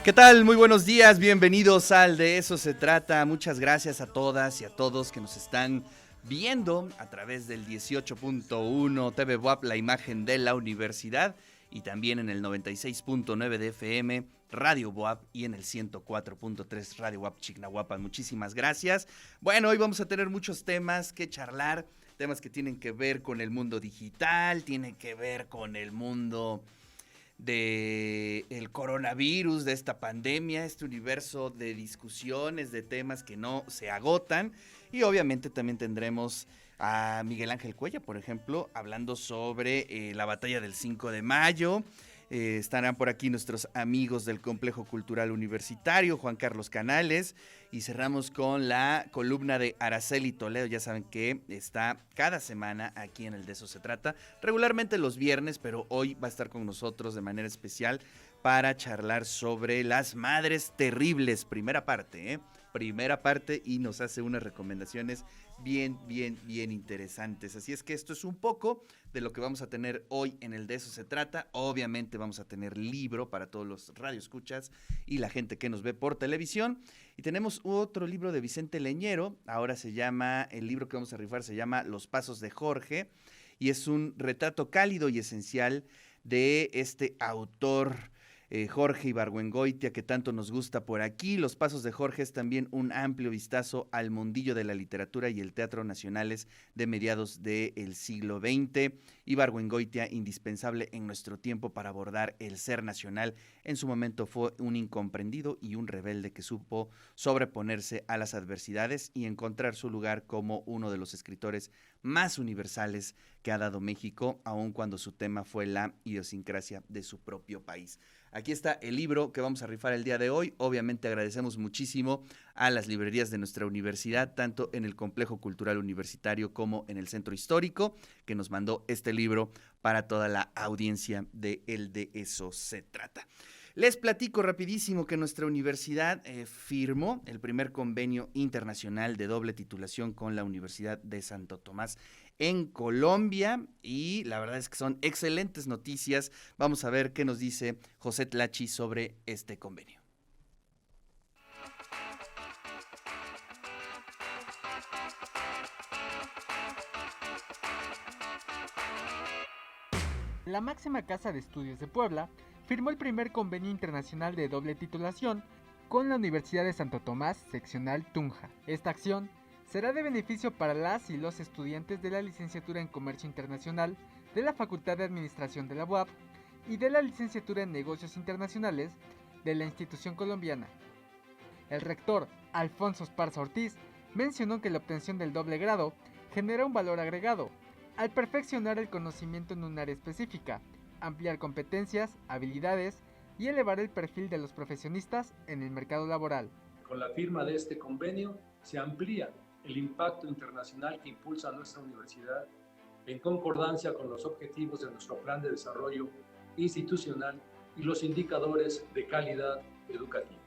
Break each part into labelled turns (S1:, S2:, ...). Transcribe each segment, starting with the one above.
S1: ¿Qué tal? Muy buenos días, bienvenidos al De Eso Se Trata. Muchas gracias a todas y a todos que nos están viendo a través del 18.1 TV WAP, la imagen de la universidad, y también en el 96.9 de FM, Radio WAP, y en el 104.3 Radio WAP Chignahuapan. Muchísimas gracias. Bueno, hoy vamos a tener muchos temas que charlar, temas que tienen que ver con el mundo digital, tienen que ver con el mundo del coronavirus, de esta pandemia, este universo de discusiones, de temas que no se agotan. Y obviamente también tendremos a Miguel Ángel Cuellar, por ejemplo, hablando sobre la batalla del 5 de mayo. Estarán por aquí nuestros amigos del Complejo Cultural Universitario, Juan Carlos Canales, y cerramos con la columna de Araceli Toledo. Ya saben que está cada semana aquí en el De Eso Se Trata, regularmente los viernes, pero hoy va a estar con nosotros de manera especial para charlar sobre las madres terribles, primera parte, y nos hace unas recomendaciones bien interesantes. Así es que esto es un poco de lo que vamos a tener hoy en el De Eso Se Trata. Obviamente vamos a tener libro para todos los radioescuchas y la gente que nos ve por televisión. Y tenemos otro libro de Vicente Leñero. Ahora el libro que vamos a rifar se llama Los Pasos de Jorge, y es un retrato cálido y esencial de este autor Jorge Ibargüengoitia, que tanto nos gusta por aquí. Los Pasos de Jorge es también un amplio vistazo al mundillo de la literatura y el teatro nacionales de mediados del siglo XX. Ibargüengoitia, indispensable en nuestro tiempo para abordar el ser nacional. En su momento fue un incomprendido y un rebelde que supo sobreponerse a las adversidades y encontrar su lugar como uno de los escritores más universales que ha dado México, aun cuando su tema fue la idiosincrasia de su propio país. Aquí está el libro que vamos a rifar el día de hoy. Obviamente agradecemos muchísimo a las librerías de nuestra universidad, tanto en el Complejo Cultural Universitario como en el Centro Histórico, que nos mandó este libro para toda la audiencia de El De Eso Se Trata. Les platico rapidísimo que nuestra universidad firmó el primer convenio internacional de doble titulación con la Universidad de Santo Tomás en Colombia, y la verdad es que son excelentes noticias. Vamos a ver qué nos dice José Tlachi sobre este convenio.
S2: La máxima casa de estudios de Puebla firmó el primer convenio internacional de doble titulación con la Universidad de Santo Tomás, seccional Tunja. Esta acción será de beneficio para las y los estudiantes de la licenciatura en Comercio Internacional de la Facultad de Administración de la UAP y de la licenciatura en Negocios Internacionales de la institución colombiana. El rector, Alfonso Esparza Ortiz, mencionó que la obtención del doble grado genera un valor agregado al perfeccionar el conocimiento en un área específica, ampliar competencias, habilidades y elevar el perfil de los profesionistas en el mercado laboral.
S3: Con la firma de este convenio se amplía el impacto internacional que impulsa nuestra universidad en concordancia con los objetivos de nuestro plan de desarrollo institucional y los indicadores de calidad educativa.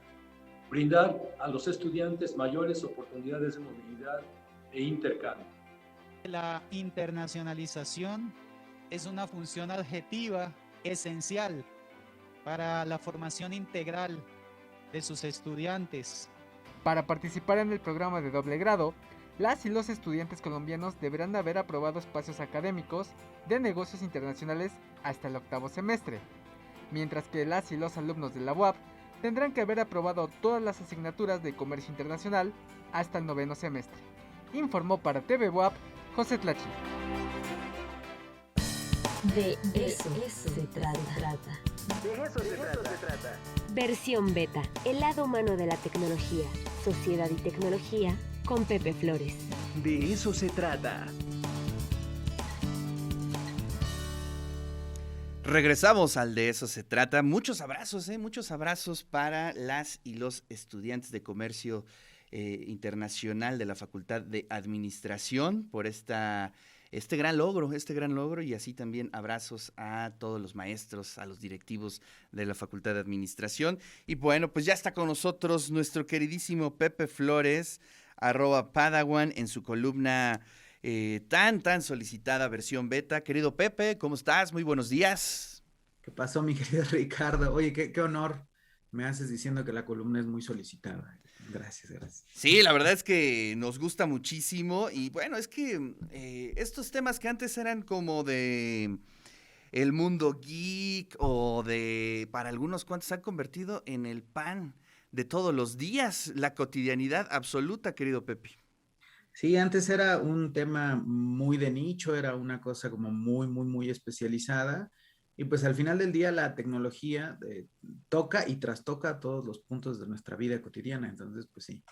S3: Brindar a los estudiantes mayores oportunidades de movilidad e intercambio.
S4: La internacionalización es una función adjetiva esencial para la formación integral de sus estudiantes.
S2: Para participar en el programa de doble grado, las y los estudiantes colombianos deberán haber aprobado espacios académicos de negocios internacionales hasta el 8º semestre, mientras que las y los alumnos de la UAP tendrán que haber aprobado todas las asignaturas de comercio internacional hasta el 9º semestre. Informó para TV UAP José Tlachi.
S5: De eso se trata.
S6: De eso se trata.
S5: Versión beta, el lado humano de la tecnología, sociedad y tecnología, con Pepe Flores.
S6: De eso se trata.
S1: Regresamos al De Eso Se Trata. Muchos abrazos para las y los estudiantes de comercio internacional de la Facultad de Administración por este gran logro, y así también abrazos a todos los maestros, a los directivos de la Facultad de Administración. Y bueno, pues ya está con nosotros nuestro queridísimo Pepe Flores, @Padawan, en su columna tan solicitada versión beta. Querido Pepe, ¿cómo estás? Muy buenos días.
S7: ¿Qué pasó, mi querido Ricardo? Oye, qué honor me haces diciendo que la columna es muy solicitada. Gracias, gracias.
S1: Sí, la verdad es que nos gusta muchísimo y bueno, es que estos temas que antes eran como de el mundo geek o de, para algunos cuantos, se han convertido en el pan de todos los días, la cotidianidad absoluta, querido Pepe.
S7: Sí, antes era un tema muy de nicho, era una cosa como muy, muy, muy especializada. Y pues al final del día la tecnología toca y trastoca todos los puntos de nuestra vida cotidiana. Entonces, pues sí,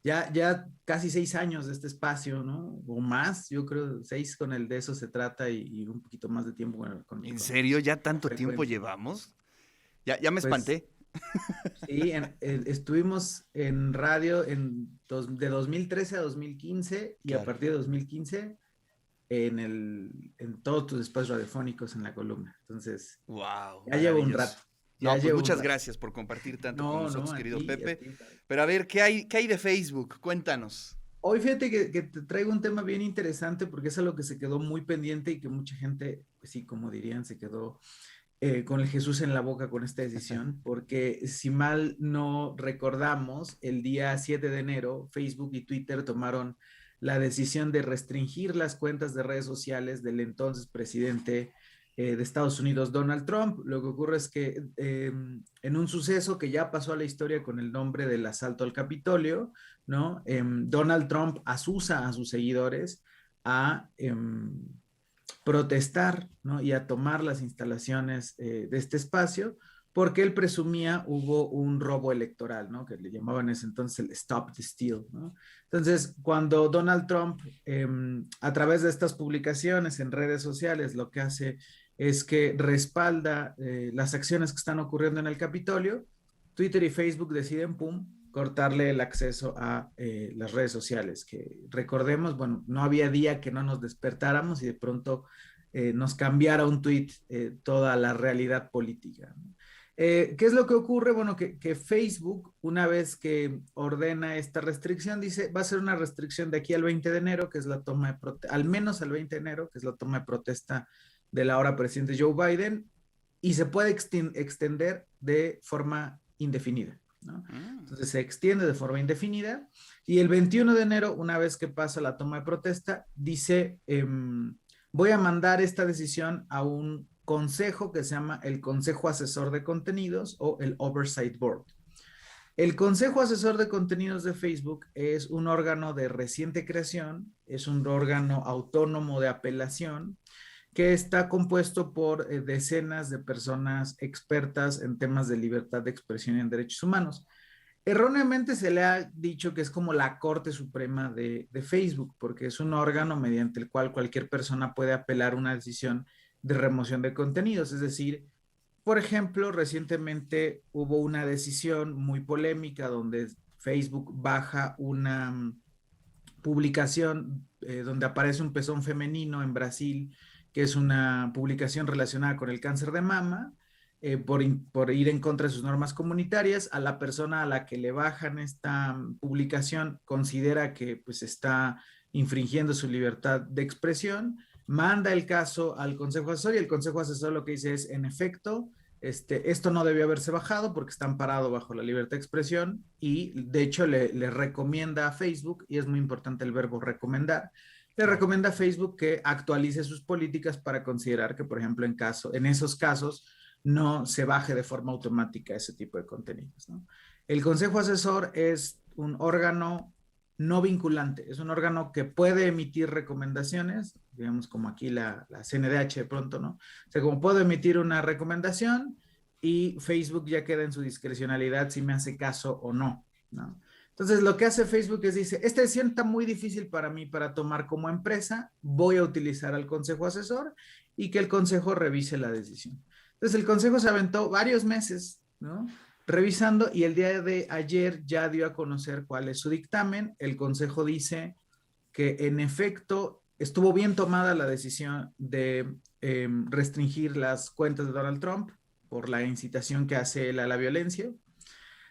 S7: ya casi 6 años de este espacio, ¿no? O más, yo creo, 6 con el de eso se trata y un poquito más de tiempo
S1: ¿En serio? ¿Ya tanto tiempo
S7: frecuencia.
S1: llevamos? Ya me
S7: Pues
S1: espanté.
S7: sí, estuvimos en radio de 2013 a 2015 y a
S1: Claro.
S7: partir de 2015 en todos tus espacios radiofónicos en la columna. Entonces,
S1: Wow,
S7: ya llevo un
S1: maravilloso.
S7: rato.
S1: No,
S7: Ya
S1: pues
S7: llevo un
S1: muchas
S7: rato.
S1: gracias por compartir tanto con
S7: No,
S1: nosotros,
S7: a
S1: querido
S7: ti, a
S1: Pepe.
S7: ti, padre.
S1: Pero a ver, ¿qué hay de Facebook? Cuéntanos.
S7: Hoy fíjate que te traigo un tema bien interesante porque es algo que se quedó muy pendiente y que mucha gente, pues sí, como dirían, se quedó con el Jesús en la boca con esta decisión, porque si mal no recordamos, el día 7 de enero, Facebook y Twitter tomaron la decisión de restringir las cuentas de redes sociales del entonces presidente de Estados Unidos, Donald Trump. Lo que ocurre es que en un suceso que ya pasó a la historia con el nombre del asalto al Capitolio, ¿no? Donald Trump asusa a sus seguidores a protestar, ¿no? Y a tomar las instalaciones de este espacio, porque él presumía hubo un robo electoral, ¿no? Que le llamaban en ese entonces el Stop the Steal, ¿no? Entonces, cuando Donald Trump, a través de estas publicaciones en redes sociales, lo que hace es que respalda las acciones que están ocurriendo en el Capitolio, Twitter y Facebook deciden, pum, cortarle el acceso a las redes sociales, que recordemos, bueno, no había día que no nos despertáramos y de pronto nos cambiara un tweet toda la realidad política, ¿no? ¿Qué es lo que ocurre? Bueno, que Facebook, una vez que ordena esta restricción, dice, va a ser una restricción de aquí al 20 de enero, que es la toma de protesta, al menos al 20 de enero, que es la toma de protesta del ahora presidente Joe Biden, y se puede extender de forma indefinida, ¿no? Entonces se extiende de forma indefinida y el 21 de enero, una vez que pasa la toma de protesta, dice, voy a mandar esta decisión a un consejo que se llama el Consejo Asesor de Contenidos o el Oversight Board. El Consejo Asesor de Contenidos de Facebook es un órgano de reciente creación, es un órgano autónomo de apelación que está compuesto por decenas de personas expertas en temas de libertad de expresión y en derechos humanos. Erróneamente se le ha dicho que es como la Corte Suprema de Facebook, porque es un órgano mediante el cual cualquier persona puede apelar una decisión de remoción de contenidos. Es decir, por ejemplo, recientemente hubo una decisión muy polémica donde Facebook baja una publicación donde aparece un pezón femenino en Brasil, que es una publicación relacionada con el cáncer de mama, por ir en contra de sus normas comunitarias. A la persona a la que le bajan esta publicación considera que pues está infringiendo su libertad de expresión, manda el caso al Consejo Asesor y el Consejo Asesor lo que dice es, en efecto, esto no debió haberse bajado porque está amparado bajo la libertad de expresión y de hecho le recomienda a Facebook, y es muy importante el verbo recomendar, le recomienda a Facebook que actualice sus políticas para considerar que, por ejemplo, en esos casos no se baje de forma automática ese tipo de contenidos, ¿no? El Consejo Asesor es un órgano no vinculante, es un órgano que puede emitir recomendaciones, digamos como aquí la CNDH de pronto, ¿no? O sea, como puedo emitir una recomendación y Facebook ya queda en su discrecionalidad si me hace caso o no, ¿no? Entonces, lo que hace Facebook es dice, esta decisión está muy difícil para mí para tomar como empresa, voy a utilizar al Consejo Asesor y que el Consejo revise la decisión. Entonces, el Consejo se aventó varios meses, ¿no? Revisando y el día de ayer ya dio a conocer cuál es su dictamen. El Consejo dice que en efecto estuvo bien tomada la decisión de restringir las cuentas de Donald Trump por la incitación que hace él a la violencia.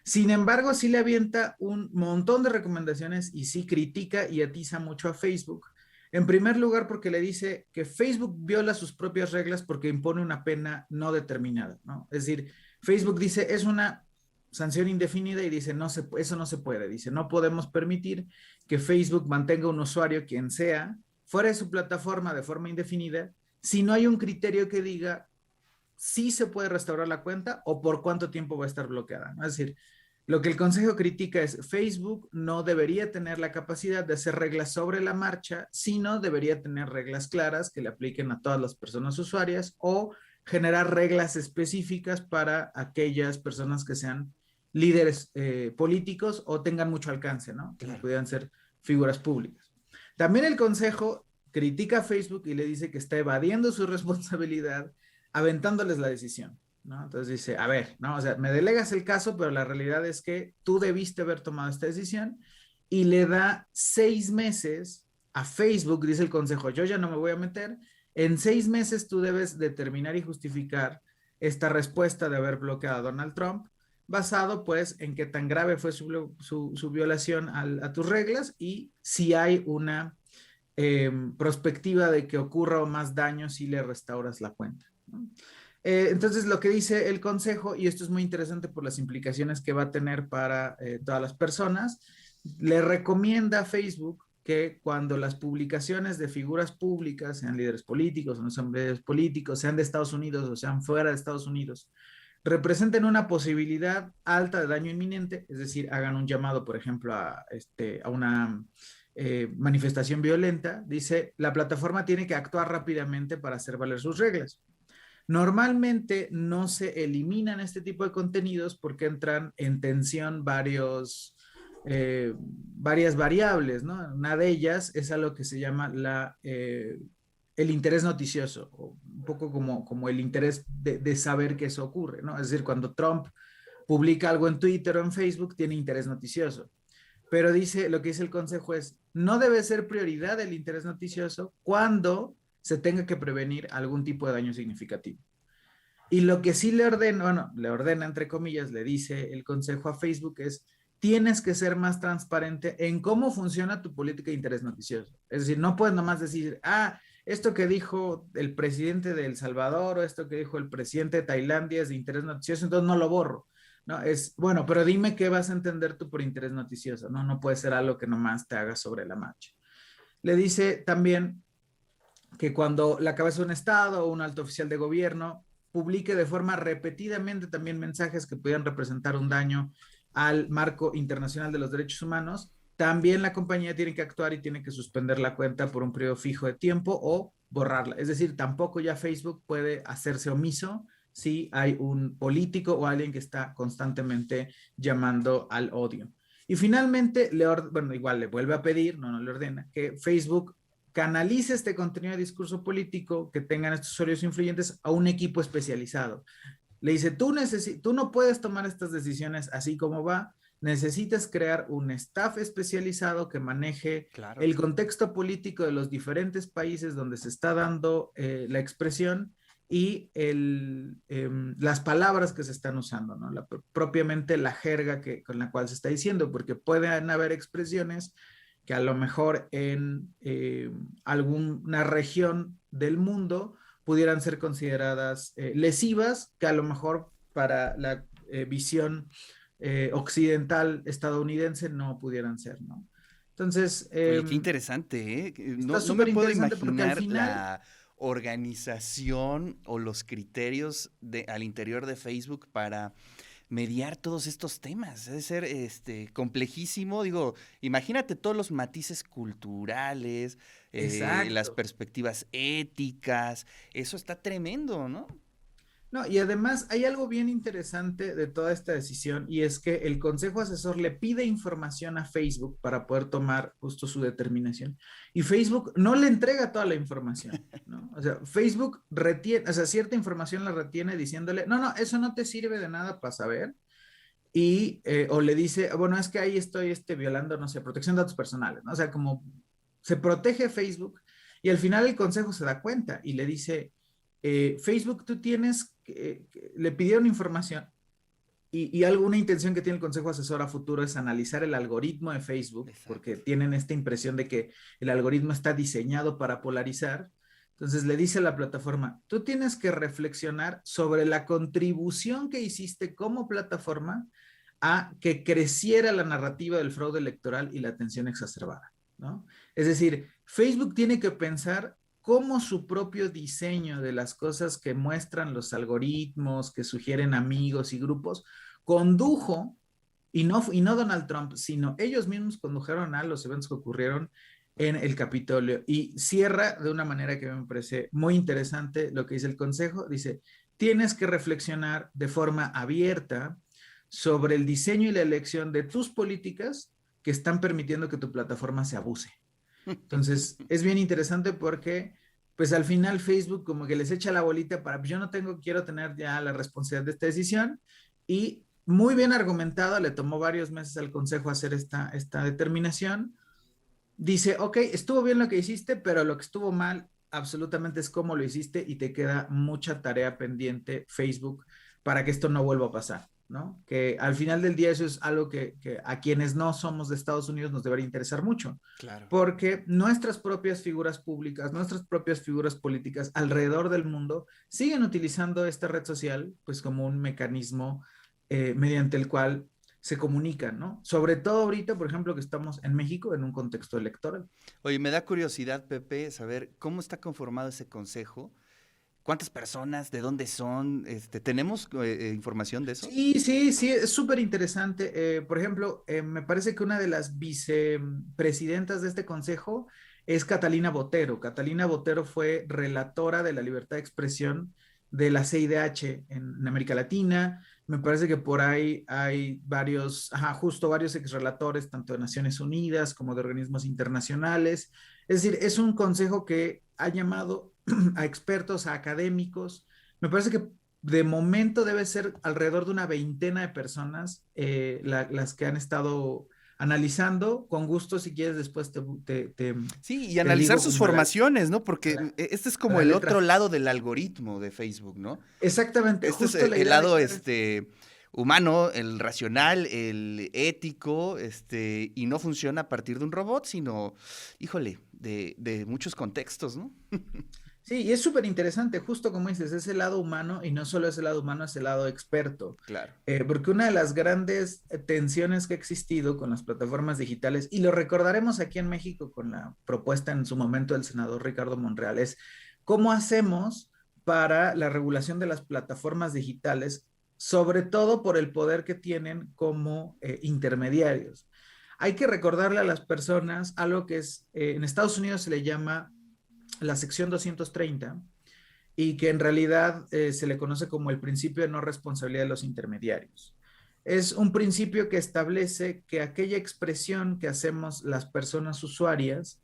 S7: Sin embargo, sí le avienta un montón de recomendaciones y sí critica y atiza mucho a Facebook. En primer lugar, porque le dice que Facebook viola sus propias reglas porque impone una pena no determinada, ¿no? Es decir, Facebook dice, es una sanción indefinida y dice, no eso no se puede. Dice, no podemos permitir que Facebook mantenga un usuario, quien sea, fuera de su plataforma de forma indefinida, si no hay un criterio que diga si se puede restaurar la cuenta o por cuánto tiempo va a estar bloqueada, ¿no? Es decir, lo que el Consejo critica es Facebook no debería tener la capacidad de hacer reglas sobre la marcha, sino debería tener reglas claras que le apliquen a todas las personas usuarias o generar reglas específicas para aquellas personas que sean líderes políticos o tengan mucho alcance, ¿no? Que pudieran ser figuras públicas. También el Consejo critica a Facebook y le dice que está evadiendo su responsabilidad aventándoles la decisión, ¿no? Entonces dice, a ver, ¿no? O sea, me delegas el caso, pero la realidad es que tú debiste haber tomado esta decisión y le da 6 meses a Facebook, dice el Consejo, yo ya no me voy a meter, en 6 meses tú debes determinar y justificar esta respuesta de haber bloqueado a Donald Trump, basado pues en qué tan grave fue su violación a tus reglas y si hay una perspectiva de que ocurra más daño si le restauras la cuenta, ¿no? Entonces, lo que dice el Consejo, y esto es muy interesante por las implicaciones que va a tener para todas las personas, le recomienda a Facebook que cuando las publicaciones de figuras públicas, sean líderes políticos o no sean líderes políticos, sean de Estados Unidos o sean fuera de Estados Unidos, representen una posibilidad alta de daño inminente, es decir, hagan un llamado, por ejemplo, a una manifestación violenta, dice, la plataforma tiene que actuar rápidamente para hacer valer sus reglas. Normalmente no se eliminan este tipo de contenidos porque entran en tensión varias variables, ¿no? Una de ellas es algo que se llama el interés noticioso, un poco como el interés de saber que eso ocurre, ¿no? Es decir, cuando Trump publica algo en Twitter o en Facebook, tiene interés noticioso. Pero lo que dice el Consejo es, no debe ser prioridad el interés noticioso cuando se tenga que prevenir algún tipo de daño significativo. Y lo que sí le ordena, entre comillas, le dice el Consejo a Facebook es, tienes que ser más transparente en cómo funciona tu política de interés noticioso. Es decir, no puedes nomás decir, esto que dijo el presidente de El Salvador o esto que dijo el presidente de Tailandia es de interés noticioso, entonces no lo borro. No, bueno, pero dime qué vas a entender tú por interés noticioso, ¿no? No puede ser algo que nomás te hagas sobre la marcha. Le dice también que cuando la cabeza de un estado o un alto oficial de gobierno publique de forma repetidamente también mensajes que pudieran representar un daño al marco internacional de los derechos humanos, también la compañía tiene que actuar y tiene que suspender la cuenta por un periodo fijo de tiempo o borrarla. Es decir, tampoco ya Facebook puede hacerse omiso si hay un político o alguien que está constantemente llamando al odio. Y finalmente, igual le vuelve a pedir, no le ordena, que Facebook canalice este contenido de discurso político que tengan estos usuarios influyentes a un equipo especializado. Le dice, tú no puedes tomar estas decisiones así como va, necesitas crear un staff especializado que maneje el contexto político de los diferentes países donde se está dando la expresión y las palabras que se están usando, ¿no? Propiamente la jerga con la cual se está diciendo, porque pueden haber expresiones que a lo mejor en alguna región del mundo pudieran ser consideradas lesivas, que a lo mejor para la visión occidental estadounidense no pudieran ser, ¿no? Entonces...
S1: Oye, qué interesante, ¿eh? No me puedo imaginar la organización o los criterios al interior de Facebook para mediar todos estos temas. Debe ser complejísimo. Digo, imagínate todos los matices culturales, las perspectivas éticas. Eso está tremendo, ¿no?
S7: No, y además hay algo bien interesante de toda esta decisión y es que el Consejo Asesor le pide información a Facebook para poder tomar justo su determinación y Facebook no le entrega toda la información, ¿no? O sea, Facebook retiene, o sea, cierta información la retiene diciéndole, no, eso no te sirve de nada para saber y, o le dice, bueno, es que ahí estoy violando, no sé, protección de datos personales, ¿no? O sea, como se protege Facebook y al final el Consejo se da cuenta y le dice, Facebook, tú tienes, le pidieron información y alguna intención que tiene el Consejo Asesor a futuro es analizar el algoritmo de Facebook, porque tienen esta impresión de que el algoritmo está diseñado para polarizar. Entonces le dice a la plataforma, tú tienes que reflexionar sobre la contribución que hiciste como plataforma a que creciera la narrativa del fraude electoral y la atención exacerbada, ¿no? Es decir, Facebook tiene que pensar cómo su propio diseño de las cosas que muestran los algoritmos, que sugieren amigos y grupos, condujo, y no Donald Trump, sino ellos mismos condujeron a los eventos que ocurrieron en el Capitolio. Y cierra de una manera que me parece muy interesante lo que dice el Consejo. Dice, tienes que reflexionar de forma abierta sobre el diseño y la elección de tus políticas que están permitiendo que tu plataforma se abuse. Entonces, es bien interesante porque, pues al final Facebook como que les echa la bolita para, pues yo no quiero tener ya la responsabilidad de esta decisión, y muy bien argumentado, le tomó varios meses al Consejo hacer esta determinación. Dice, ok, estuvo bien lo que hiciste, pero lo que estuvo mal absolutamente es cómo lo hiciste y te queda mucha tarea pendiente, Facebook, para que esto no vuelva a pasar, ¿no? Que al final del día eso es algo que a quienes no somos de Estados Unidos nos debería interesar mucho.
S1: Claro.
S7: Porque nuestras propias figuras públicas, nuestras propias figuras políticas alrededor del mundo siguen utilizando esta red social pues como un mecanismo mediante el cual se comunican, ¿no? Sobre todo ahorita, por ejemplo, que estamos en México en un contexto electoral.
S1: Oye, me da curiosidad, Pepe, saber cómo está conformado ese consejo. ¿Cuántas personas? ¿De dónde son? ¿Tenemos información de eso?
S7: Sí, es súper interesante. Por ejemplo, me parece que una de las vicepresidentas de este consejo es Catalina Botero. Catalina Botero fue relatora de la libertad de expresión de la CIDH en América Latina. Me parece que por ahí hay varios exrelatores, tanto de Naciones Unidas como de organismos internacionales. Es decir, es un consejo que ha llamado a expertos, a académicos. Me parece que de momento debe ser alrededor de una veintena de personas las que han estado analizando. Con gusto, si quieres, después
S1: Sí, y analizar sus formaciones, ¿no? Porque este es como el
S7: letra.
S1: otro lado del algoritmo de Facebook, ¿no?
S7: Exactamente.
S1: Este es el lado humano, el racional, el ético, y no funciona a partir de un robot, sino, híjole, de muchos contextos, ¿no?
S7: Sí, y es súper interesante, justo como dices, es el lado humano, y no solo es el lado humano, es el lado experto.
S1: Claro.
S7: Porque una de las grandes tensiones que ha existido con las plataformas digitales, y lo recordaremos aquí en México con la propuesta en su momento del senador Ricardo Monreal, es cómo hacemos para la regulación de las plataformas digitales, sobre todo por el poder que tienen como intermediarios. Hay que recordarle a las personas algo que es, en Estados Unidos se le llama la sección 230, y que en realidad se le conoce como el principio de no responsabilidad de los intermediarios. Es un principio que establece que aquella expresión que hacemos las personas usuarias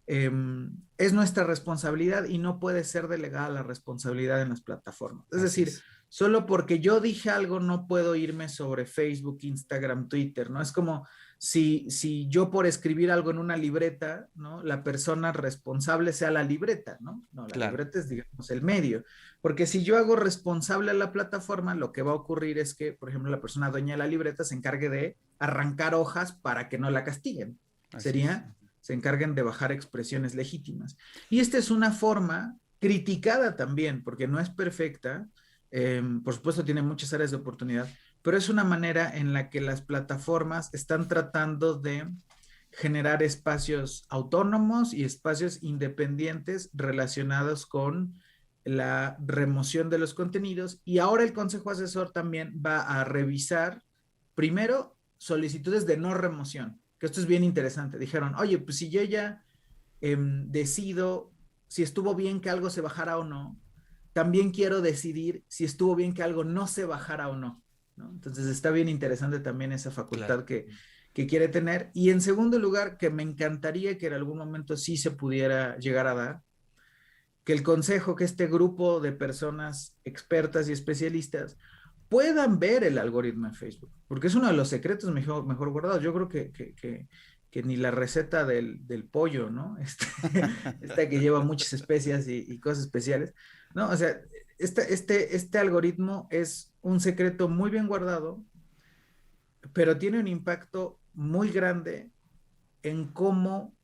S7: es nuestra responsabilidad y no puede ser delegada la responsabilidad en las plataformas. Es decir, solo porque yo dije algo no puedo irme sobre Facebook, Instagram, Twitter, ¿no? Es como si yo por escribir algo en una libreta, ¿no? La persona responsable sea la libreta, ¿no? No, la libreta es, digamos, el medio. Porque si yo hago responsable a la plataforma, lo que va a ocurrir es que, por ejemplo, la persona dueña de la libreta se encargue de arrancar hojas para que no la castiguen. Se encarguen de bajar expresiones legítimas. Y esta es una forma criticada también, porque no es perfecta, por supuesto tiene muchas áreas de oportunidad, pero es una manera en la que las plataformas están tratando de generar espacios autónomos y espacios independientes relacionados con la remoción de los contenidos. Y ahora el Consejo Asesor también va a revisar, primero, solicitudes de no remoción, que esto es bien interesante. Dijeron, oye, pues si yo ya decido si estuvo bien que algo se bajara o no, también quiero decidir si estuvo bien que algo no se bajara o no, ¿no? Entonces está bien interesante también esa facultad que quiere tener. Y en segundo lugar, que me encantaría que en algún momento sí se pudiera llegar a dar, que el consejo, que este grupo de personas expertas y especialistas puedan ver el algoritmo en Facebook, porque es uno de los secretos mejor guardados. Yo creo que ni la receta del pollo, ¿no? Esta que lleva muchas especias y cosas especiales, ¿no? O sea, este algoritmo es un secreto muy bien guardado, pero tiene un impacto muy grande en cómo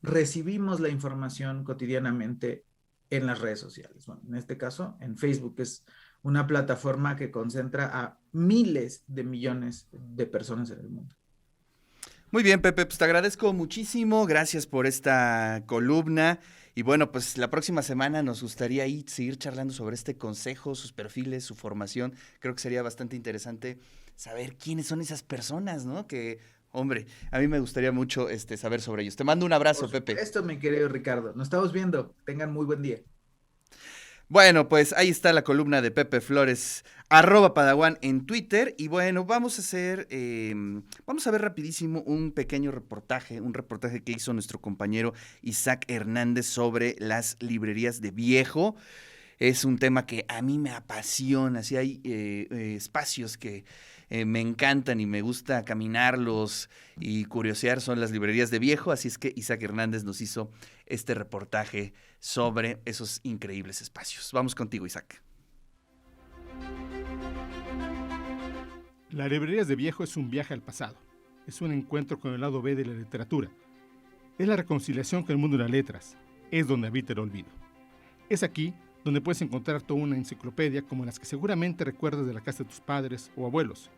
S7: recibimos la información cotidianamente en las redes sociales. Bueno, en este caso, en Facebook, es una plataforma que concentra a miles de millones de personas en el mundo.
S1: Muy bien, Pepe, pues te agradezco muchísimo, gracias por esta columna y bueno, pues la próxima semana nos gustaría ahí seguir charlando sobre este consejo, sus perfiles, su formación. Creo que sería bastante interesante saber quiénes son esas personas, ¿no? Que, hombre, a mí me gustaría mucho saber sobre ellos. Te mando un abrazo, Pepe.
S7: Esto, mi querido Ricardo. Nos estamos viendo. Tengan muy buen día.
S1: Bueno, pues ahí está la columna de Pepe Flores, @Padawan en Twitter. Y bueno, vamos a ver rapidísimo un pequeño reportaje, que hizo nuestro compañero Isaac Hernández sobre las librerías de viejo. Es un tema que a mí me apasiona, sí hay espacios que me encantan y me gusta caminarlos y curiosear, son las librerías de viejo, así es que Isaac Hernández nos hizo este reportaje sobre esos increíbles espacios. Vamos contigo, Isaac.
S8: Las librerías de viejo es un viaje al pasado, es un encuentro con el lado B de la literatura, es la reconciliación con el mundo de las letras, es donde habita el olvido. Es aquí donde puedes encontrar toda una enciclopedia como las que seguramente recuerdas de la casa de tus padres o abuelos.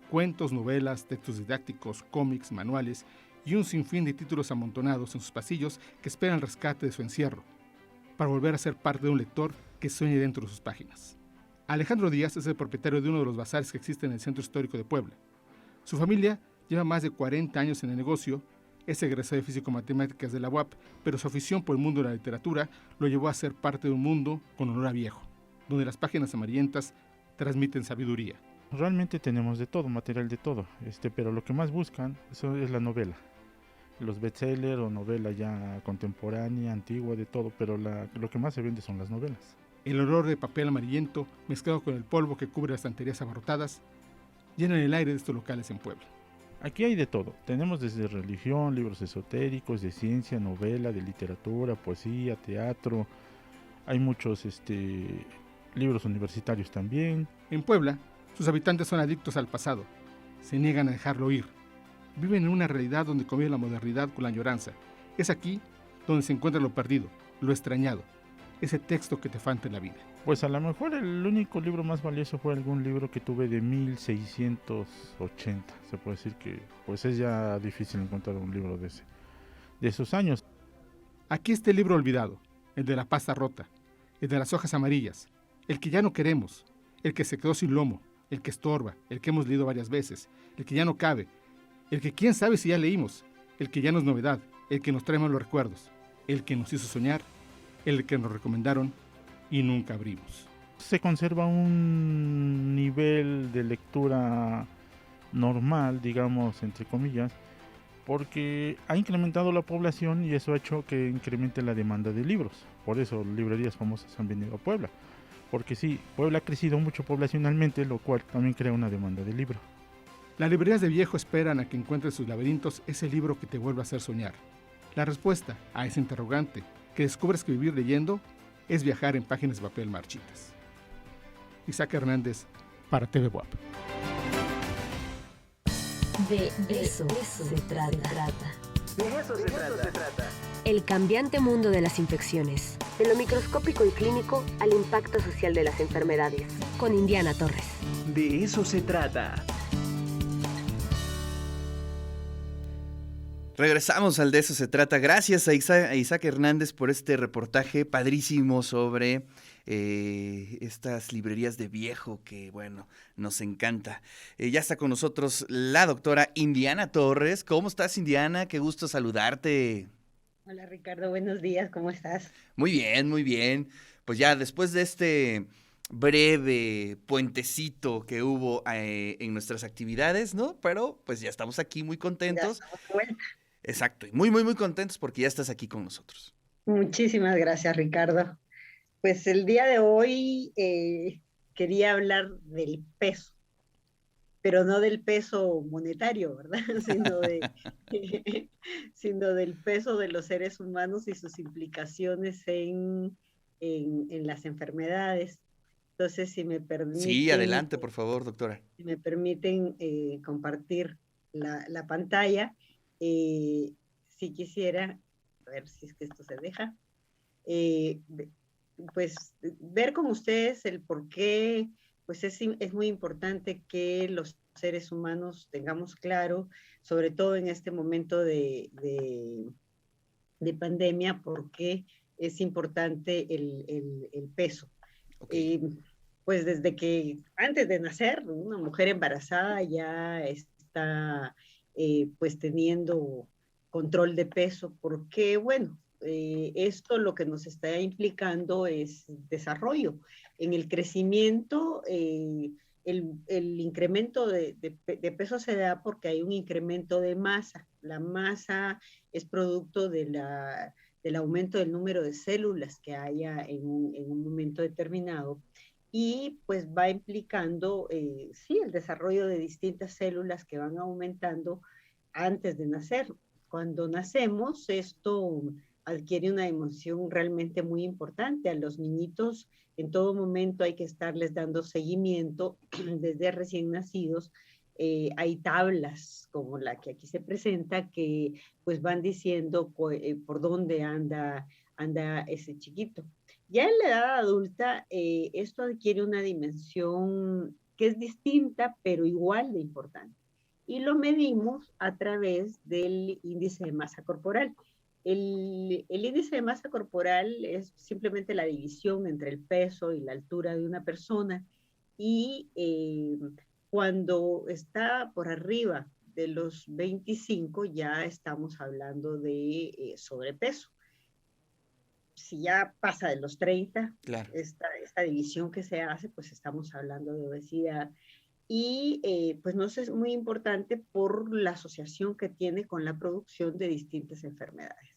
S8: Cuentos, novelas, textos didácticos, cómics, manuales y un sinfín de títulos amontonados en sus pasillos que esperan el rescate de su encierro, para volver a ser parte de un lector que sueñe dentro de sus páginas. Alejandro Díaz es el propietario de uno de los bazares que existen en el Centro Histórico de Puebla. Su familia lleva más de 40 años en el negocio. Es egresado de Físico-Matemáticas de la UAP, pero su afición por el mundo de la literatura lo llevó a ser parte de un mundo con olor a viejo, donde las páginas amarillentas transmiten sabiduría.
S9: Realmente tenemos de todo, material de todo, pero lo que más buscan es la novela. Los bestsellers o novela ya contemporánea, antigua, de todo, pero lo que más se vende son las novelas.
S8: El olor de papel amarillento, mezclado con el polvo que cubre las estanterías abarrotadas, llenan el aire de estos locales en Puebla.
S9: Aquí hay de todo, tenemos desde religión, libros esotéricos, de ciencia, novela, de literatura, poesía, teatro, hay muchos libros universitarios también.
S8: En Puebla, sus habitantes son adictos al pasado, se niegan a dejarlo ir, viven en una realidad donde convive la modernidad con la añoranza. Es aquí donde se encuentra lo perdido, lo extrañado, ese texto que te falta en la vida.
S9: Pues a lo mejor el único libro más valioso fue algún libro que tuve de 1680. Se puede decir que pues es ya difícil encontrar un libro de esos años.
S8: Aquí está el libro olvidado, el de la pasta rota, el de las hojas amarillas, el que ya no queremos, el que se quedó sin lomo, el que estorba, el que hemos leído varias veces, el que ya no cabe, el que quién sabe si ya leímos, el que ya no es novedad, el que nos trae malos recuerdos, el que nos hizo soñar, el que nos recomendaron y nunca abrimos.
S9: Se conserva un nivel de lectura normal, digamos, entre comillas, porque ha incrementado la población y eso ha hecho que incremente la demanda de libros. Por eso librerías famosas han venido a Puebla, porque sí, Puebla ha crecido mucho poblacionalmente, lo cual también crea una demanda de libro.
S8: Las librerías de viejo esperan a que encuentres sus laberintos ese libro que te vuelva a hacer soñar. La respuesta a ese interrogante que descubres que vivir leyendo es viajar en páginas de papel marchitas. Isaac Hernández para TV WAP.
S5: De eso se trata.
S6: De eso se trata.
S5: El cambiante mundo de las infecciones. De lo microscópico y clínico al impacto social de las enfermedades. Con Indiana Torres.
S6: De eso se trata.
S1: Regresamos al De eso se trata. Gracias a Isaac Hernández por este reportaje padrísimo sobre estas librerías de viejo que, bueno, nos encanta. Ya está con nosotros la doctora Indiana Torres. ¿Cómo estás, Indiana? Qué gusto saludarte.
S10: Hola, Ricardo. Buenos días. ¿Cómo estás?
S1: Muy bien, muy bien. Pues ya después de este breve puentecito que hubo en nuestras actividades, ¿no? Pero pues ya estamos aquí muy contentos.
S10: Ya estamos de vuelta.
S1: Exacto, y muy, muy, muy contentos porque ya estás aquí con nosotros.
S10: Muchísimas gracias, Ricardo. Pues el día de hoy quería hablar del peso, pero no del peso monetario, ¿verdad? Sino del peso de los seres humanos y sus implicaciones en las enfermedades. Entonces, si me permiten...
S1: Sí, adelante, por favor, doctora.
S10: Si me permiten compartir la pantalla, si quisiera, a ver si es que esto se deja, pues ver con ustedes el por qué pues es muy importante que los seres humanos tengamos claro, sobre todo en este momento de pandemia, porque es importante el peso.
S1: Okay.
S10: Pues desde que antes de nacer, una mujer embarazada ya está pues teniendo control de peso, porque bueno, esto lo que nos está implicando es desarrollo. En el crecimiento, el incremento de peso se da porque hay un incremento de masa. La masa es producto del aumento del número de células que haya en un momento determinado y pues va implicando, sí, el desarrollo de distintas células que van aumentando antes de nacer. Cuando nacemos, esto adquiere una dimensión realmente muy importante. A los niñitos en todo momento hay que estarles dando seguimiento desde recién nacidos. Hay tablas como la que aquí se presenta que pues van diciendo por dónde anda ese chiquito. Ya en la edad adulta, esto adquiere una dimensión que es distinta, pero igual de importante. Y lo medimos a través del índice de masa corporal. El índice de masa corporal es simplemente la división entre el peso y la altura de una persona. Y cuando está por arriba de los 25, ya estamos hablando de sobrepeso. Si ya pasa de los 30,
S1: claro,
S10: esta división que se hace, pues estamos hablando de obesidad. Y pues no sé, es muy importante por la asociación que tiene con la producción de distintas enfermedades.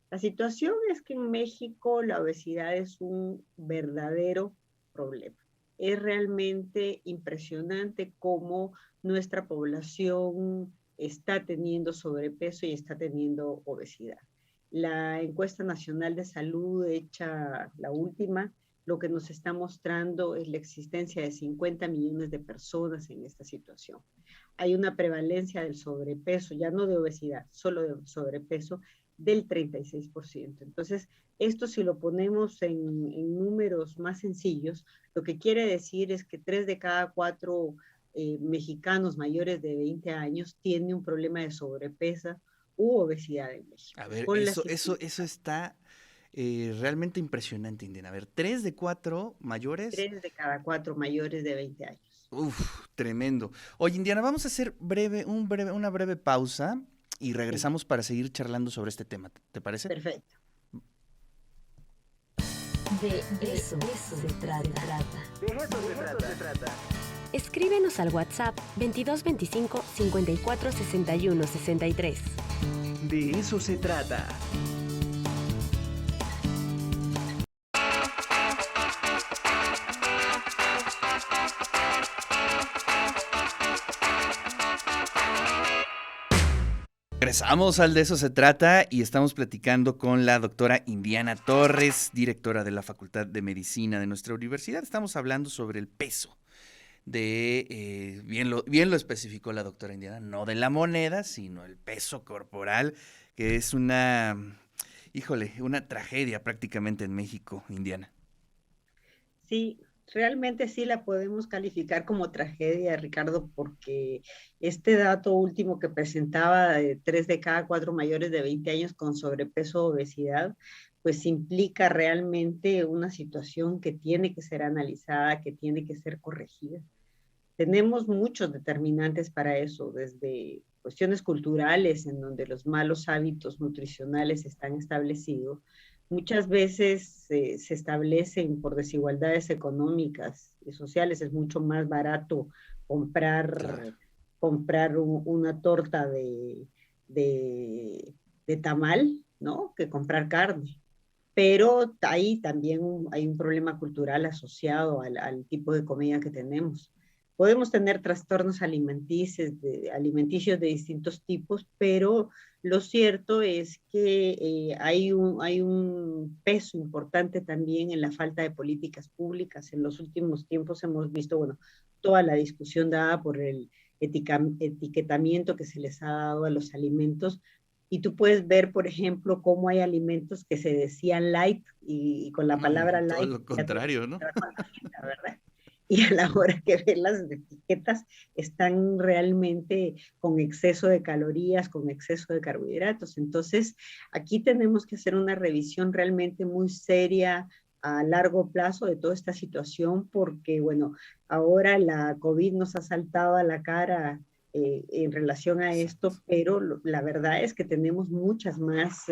S10: La situación es que en México la obesidad es un verdadero problema. Es realmente impresionante cómo nuestra población está teniendo sobrepeso y está teniendo obesidad. La encuesta nacional de salud hecha la última, lo que nos está mostrando es la existencia de 50 millones de personas en esta situación. Hay una prevalencia del sobrepeso, ya no de obesidad, solo de sobrepeso, del 36%. Entonces, esto si lo ponemos en números más sencillos, lo que quiere decir es que 3 de cada 4 mexicanos mayores de 20 años tienen un problema de sobrepeso u obesidad en México.
S1: A ver, eso está realmente impresionante, Indiana. A ver, 3 de 4 mayores.
S10: 3 de cada 4 mayores de 20 años.
S1: Uf, tremendo. Oye, Indiana, vamos a hacer una breve pausa y regresamos para seguir charlando sobre este tema. ¿Te parece?
S10: Perfecto.
S5: De eso se trata.
S6: De eso se trata.
S5: Escríbenos al WhatsApp 2225 54 61 63.
S6: De eso se trata.
S1: Regresamos al De eso se trata y estamos platicando con la doctora Indiana Torres, directora de la Facultad de Medicina de nuestra universidad. Estamos hablando sobre el peso. Bien lo especificó la doctora Indiana, no de la moneda, sino el peso corporal, que es una tragedia prácticamente en México, Indiana.
S10: Sí, realmente sí la podemos calificar como tragedia, Ricardo, porque este dato último que presentaba de 3 de cada 4 mayores de 20 años con sobrepeso o obesidad, pues implica realmente una situación que tiene que ser analizada, que tiene que ser corregida. Tenemos muchos determinantes para eso, desde cuestiones culturales, en donde los malos hábitos nutricionales están establecidos. Muchas veces se establecen por desigualdades económicas y sociales. Es mucho más barato comprar una torta de tamal, ¿no? Que comprar carne. Pero ahí también hay un problema cultural asociado al tipo de comida que tenemos. Podemos tener trastornos alimenticios de distintos tipos, pero lo cierto es que hay un peso importante también en la falta de políticas públicas. En los últimos tiempos hemos visto, bueno, toda la discusión dada por el etiquetamiento que se les ha dado a los alimentos. Y tú puedes ver, por ejemplo, cómo hay alimentos que se decían light y con la palabra light.
S1: Todo lo contrario, ¿no?
S10: ¿Verdad? y a la hora que ven las etiquetas están realmente con exceso de calorías, con exceso de carbohidratos. Entonces, aquí tenemos que hacer una revisión realmente muy seria a largo plazo de toda esta situación, porque, bueno, ahora la COVID nos ha saltado a la cara en relación a esto, pero la verdad es que tenemos muchas más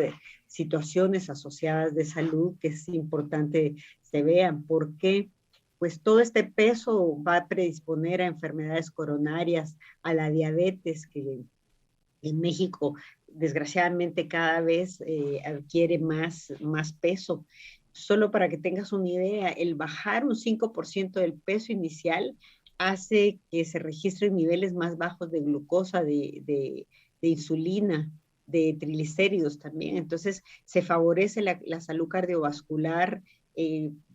S10: situaciones asociadas de salud que es importante se vean, porque pues todo este peso va a predisponer a enfermedades coronarias, a la diabetes, que en México desgraciadamente cada vez adquiere más peso. Solo para que tengas una idea, el bajar un 5% del peso inicial hace que se registren niveles más bajos de glucosa, de insulina, de triglicéridos también. Entonces, se favorece la salud cardiovascular,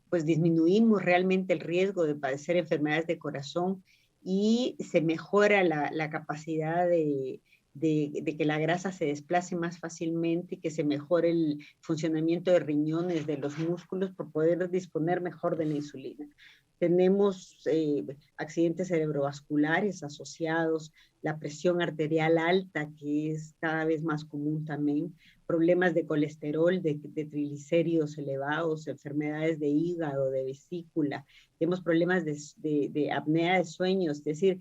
S10: pues disminuimos realmente el riesgo de padecer enfermedades de corazón y se mejora la capacidad de que la grasa se desplace más fácilmente y que se mejore el funcionamiento de riñones, de los músculos, por poder disponer mejor de la insulina. Tenemos accidentes cerebrovasculares asociados, la presión arterial alta, que es cada vez más común también, problemas de colesterol, de triglicéridos elevados, enfermedades de hígado, de vesícula, tenemos problemas de apnea de sueño, es decir,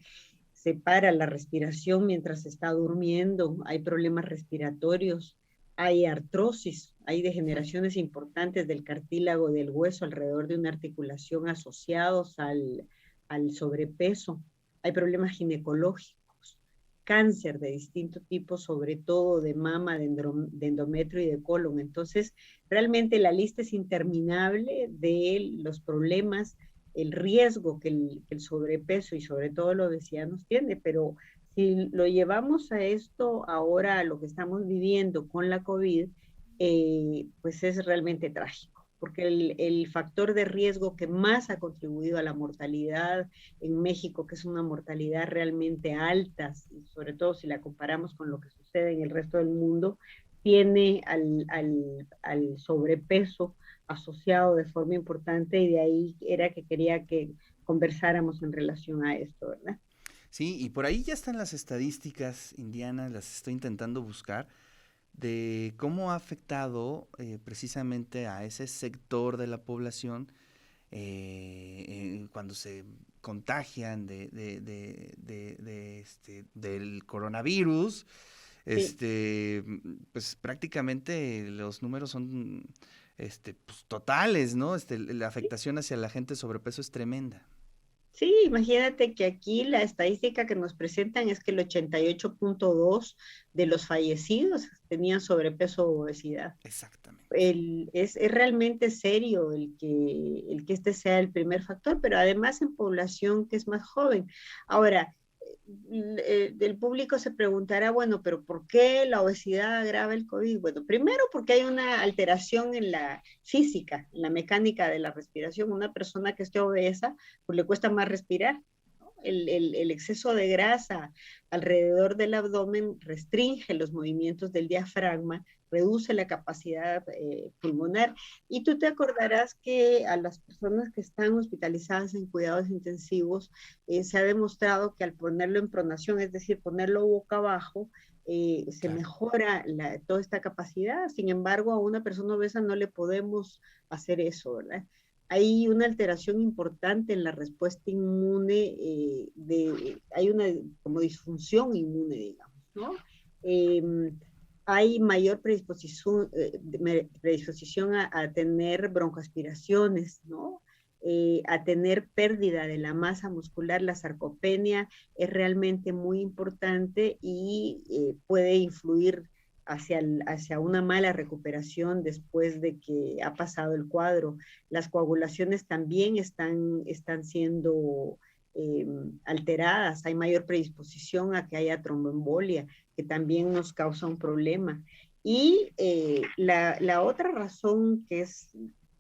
S10: se para la respiración mientras se está durmiendo, hay problemas respiratorios, hay artrosis, hay degeneraciones importantes del cartílago del hueso alrededor de una articulación asociados al sobrepeso, hay problemas ginecológicos, cáncer de distinto tipo, sobre todo de mama, de endometrio y de colon. Entonces, realmente la lista es interminable de los problemas, el riesgo que el sobrepeso y sobre todo la obesidad nos tiene, pero si lo llevamos a esto ahora, a lo que estamos viviendo con la COVID, pues es realmente trágico, porque el factor de riesgo que más ha contribuido a la mortalidad en México, que es una mortalidad realmente alta, sobre todo si la comparamos con lo que sucede en el resto del mundo, tiene al sobrepeso asociado de forma importante, y de ahí era que quería que conversáramos en relación a esto, ¿verdad?
S1: Sí, y por ahí ya están las estadísticas, Indiana, las estoy intentando buscar, de cómo ha afectado precisamente a ese sector de la población cuando se contagian del coronavirus. Sí. Pues prácticamente los números son pues, totales, ¿no? La afectación hacia la gente sobrepeso es tremenda.
S10: Sí, imagínate que aquí la estadística que nos presentan es que el 88.2 de los fallecidos tenían sobrepeso o obesidad.
S1: Exactamente.
S10: Es realmente serio el que este sea el primer factor, pero además en población que es más joven. Ahora, del público se preguntará, bueno, pero ¿por qué la obesidad agrava el COVID? Bueno, primero porque hay una alteración en la física, en la mecánica de la respiración. Una persona que esté obesa, pues le cuesta más respirar, ¿no? El exceso de grasa alrededor del abdomen restringe los movimientos del diafragma, reduce la capacidad pulmonar, y tú te acordarás que a las personas que están hospitalizadas en cuidados intensivos se ha demostrado que al ponerlo en pronación, es decir, ponerlo boca abajo, se mejora toda esta capacidad. Sin embargo, a una persona obesa no le podemos hacer eso, ¿verdad? Hay una alteración importante en la respuesta inmune, hay una como disfunción inmune, digamos, ¿no? Hay mayor predisposición a tener broncoaspiraciones, ¿no? A tener pérdida de la masa muscular. La sarcopenia es realmente muy importante y puede influir hacia una mala recuperación después de que ha pasado el cuadro. Las coagulaciones también están siendo alteradas, hay mayor predisposición a que haya tromboembolia, que también nos causa un problema. Y la otra razón que es,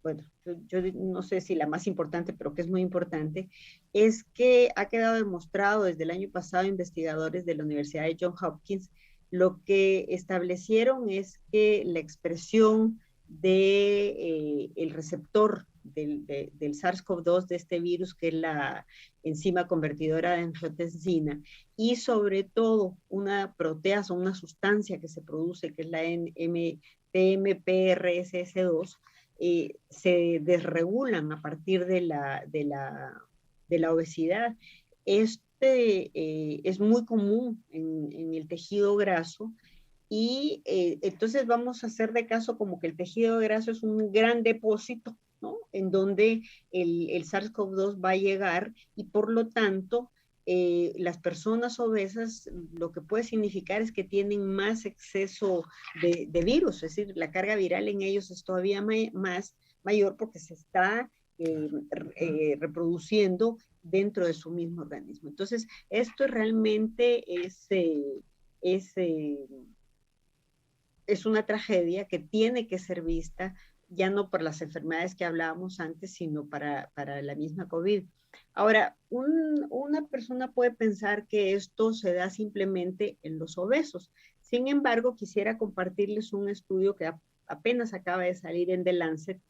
S10: bueno, yo no sé si la más importante, pero que es muy importante, es que ha quedado demostrado desde el año pasado, investigadores de la Universidad de Johns Hopkins lo que establecieron es que la expresión de el receptor del SARS-CoV-2, de este virus que es la enzima convertidora de angiotensina, y sobre todo una proteasa, una sustancia que se produce, que es la TMPRSS2, se desregulan a partir de la obesidad. Es muy común en el tejido graso, y entonces vamos a hacer de caso como que el tejido graso es un gran depósito, ¿no? En donde el SARS-CoV-2 va a llegar, y por lo tanto las personas obesas lo que puede significar es que tienen más exceso de virus, es decir, la carga viral en ellos es todavía más mayor porque se está reproduciendo dentro de su mismo organismo. Entonces, esto realmente es una tragedia que tiene que ser vista ya no por las enfermedades que hablábamos antes, sino para la misma COVID. Ahora, una persona puede pensar que esto se da simplemente en los obesos. Sin embargo, quisiera compartirles un estudio que apenas acaba de salir en The Lancet.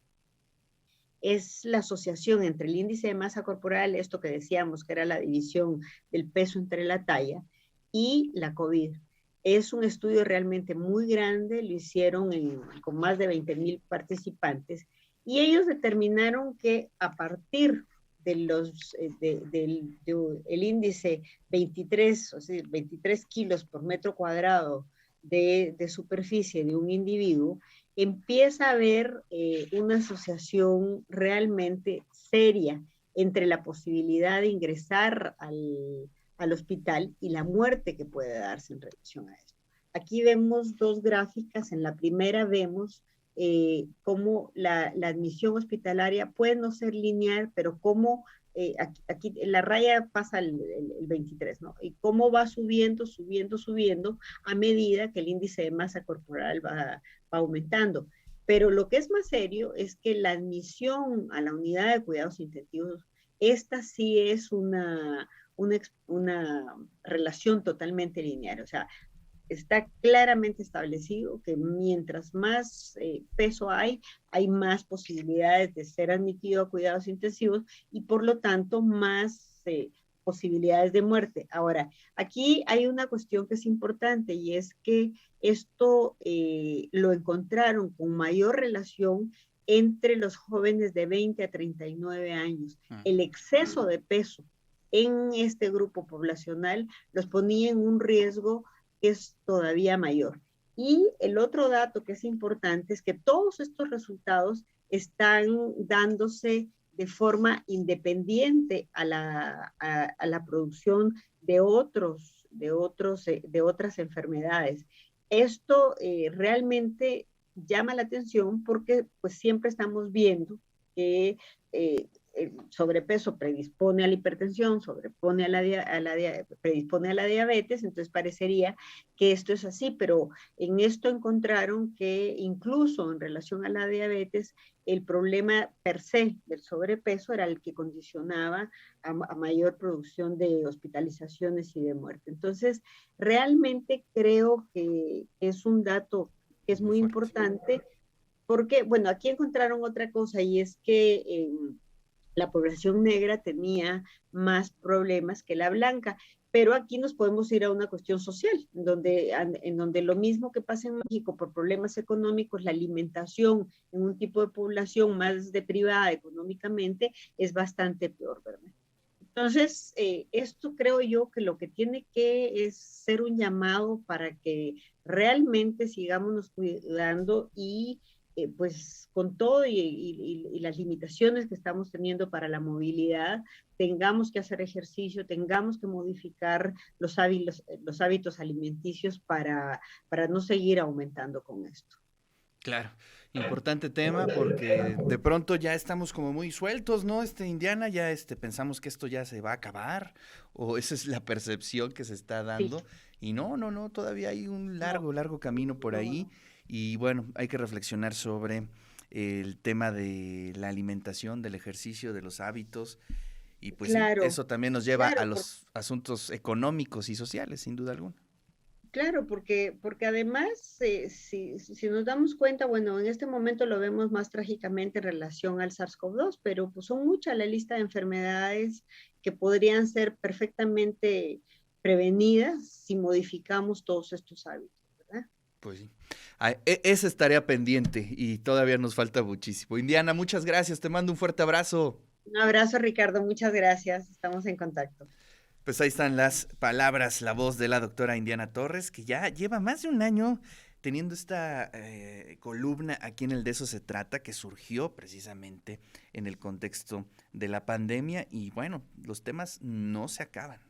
S10: Es la asociación entre el índice de masa corporal, esto que decíamos que era la división del peso entre la talla, y la COVID. Es un estudio realmente muy grande, lo hicieron con más de 20,000 participantes, y ellos determinaron que a partir del índice 23, o sea, 23 kilos por metro cuadrado de superficie de un individuo, empieza a haber una asociación realmente seria entre la posibilidad de ingresar al hospital y la muerte que puede darse en relación a esto. Aquí vemos dos gráficas. En la primera vemos cómo la admisión hospitalaria puede no ser lineal, pero cómo aquí la raya pasa el 23, ¿no? Y cómo va subiendo a medida que el índice de masa corporal va aumentando. Pero lo que es más serio es que la admisión a la unidad de cuidados intensivos, esta sí es una relación totalmente lineal. O sea, está claramente establecido que mientras más peso hay más posibilidades de ser admitido a cuidados intensivos, y por lo tanto más posibilidades de muerte. Ahora, aquí hay una cuestión que es importante, y es que esto lo encontraron con mayor relación entre los jóvenes de 20 a 39 años. El exceso de peso en este grupo poblacional los ponía en un riesgo que es todavía mayor. Y el otro dato que es importante es que todos estos resultados están dándose de forma independiente a la producción de otras enfermedades. Esto realmente llama la atención porque pues siempre estamos viendo que el sobrepeso predispone a la hipertensión, predispone a la diabetes, entonces parecería que esto es así, pero en esto encontraron que incluso en relación a la diabetes, el problema per se del sobrepeso era el que condicionaba a mayor producción de hospitalizaciones y de muerte. Entonces, realmente creo que es un dato que es muy importante, porque, bueno, aquí encontraron otra cosa, y es que la población negra tenía más problemas que la blanca, pero aquí nos podemos ir a una cuestión social, en donde lo mismo que pasa en México por problemas económicos, la alimentación en un tipo de población más deprivada económicamente es bastante peor, ¿verdad? Entonces, esto creo yo que lo que tiene que es ser un llamado para que realmente sigamos cuidando, y pues con todo y las limitaciones que estamos teniendo para la movilidad, tengamos que hacer ejercicio, tengamos que modificar los hábitos alimenticios para no seguir aumentando con esto.
S1: Claro, importante tema, porque de pronto ya estamos como muy sueltos, ¿no? Indiana, ya pensamos que esto ya se va a acabar, o esa es la percepción que se está dando, sí. Y no, todavía hay un largo camino por ahí. Y bueno, hay que reflexionar sobre el tema de la alimentación, del ejercicio, de los hábitos, y pues claro, sí, eso también nos lleva a los asuntos económicos y sociales, sin duda alguna.
S10: Claro, porque además, si nos damos cuenta, bueno, en este momento lo vemos más trágicamente en relación al SARS-CoV-2, pero pues son muchas la lista de enfermedades que podrían ser perfectamente prevenidas si modificamos todos estos hábitos, ¿verdad?
S1: Pues sí. Esa es tarea pendiente y todavía nos falta muchísimo. Indiana, muchas gracias, te mando un fuerte abrazo.
S10: Un abrazo, Ricardo, muchas gracias, estamos en contacto.
S1: Pues ahí están las palabras, la voz de la doctora Indiana Torres, que ya lleva más de un año teniendo esta columna aquí en el De Eso Se Trata, que surgió precisamente en el contexto de la pandemia y bueno, los temas no se acaban.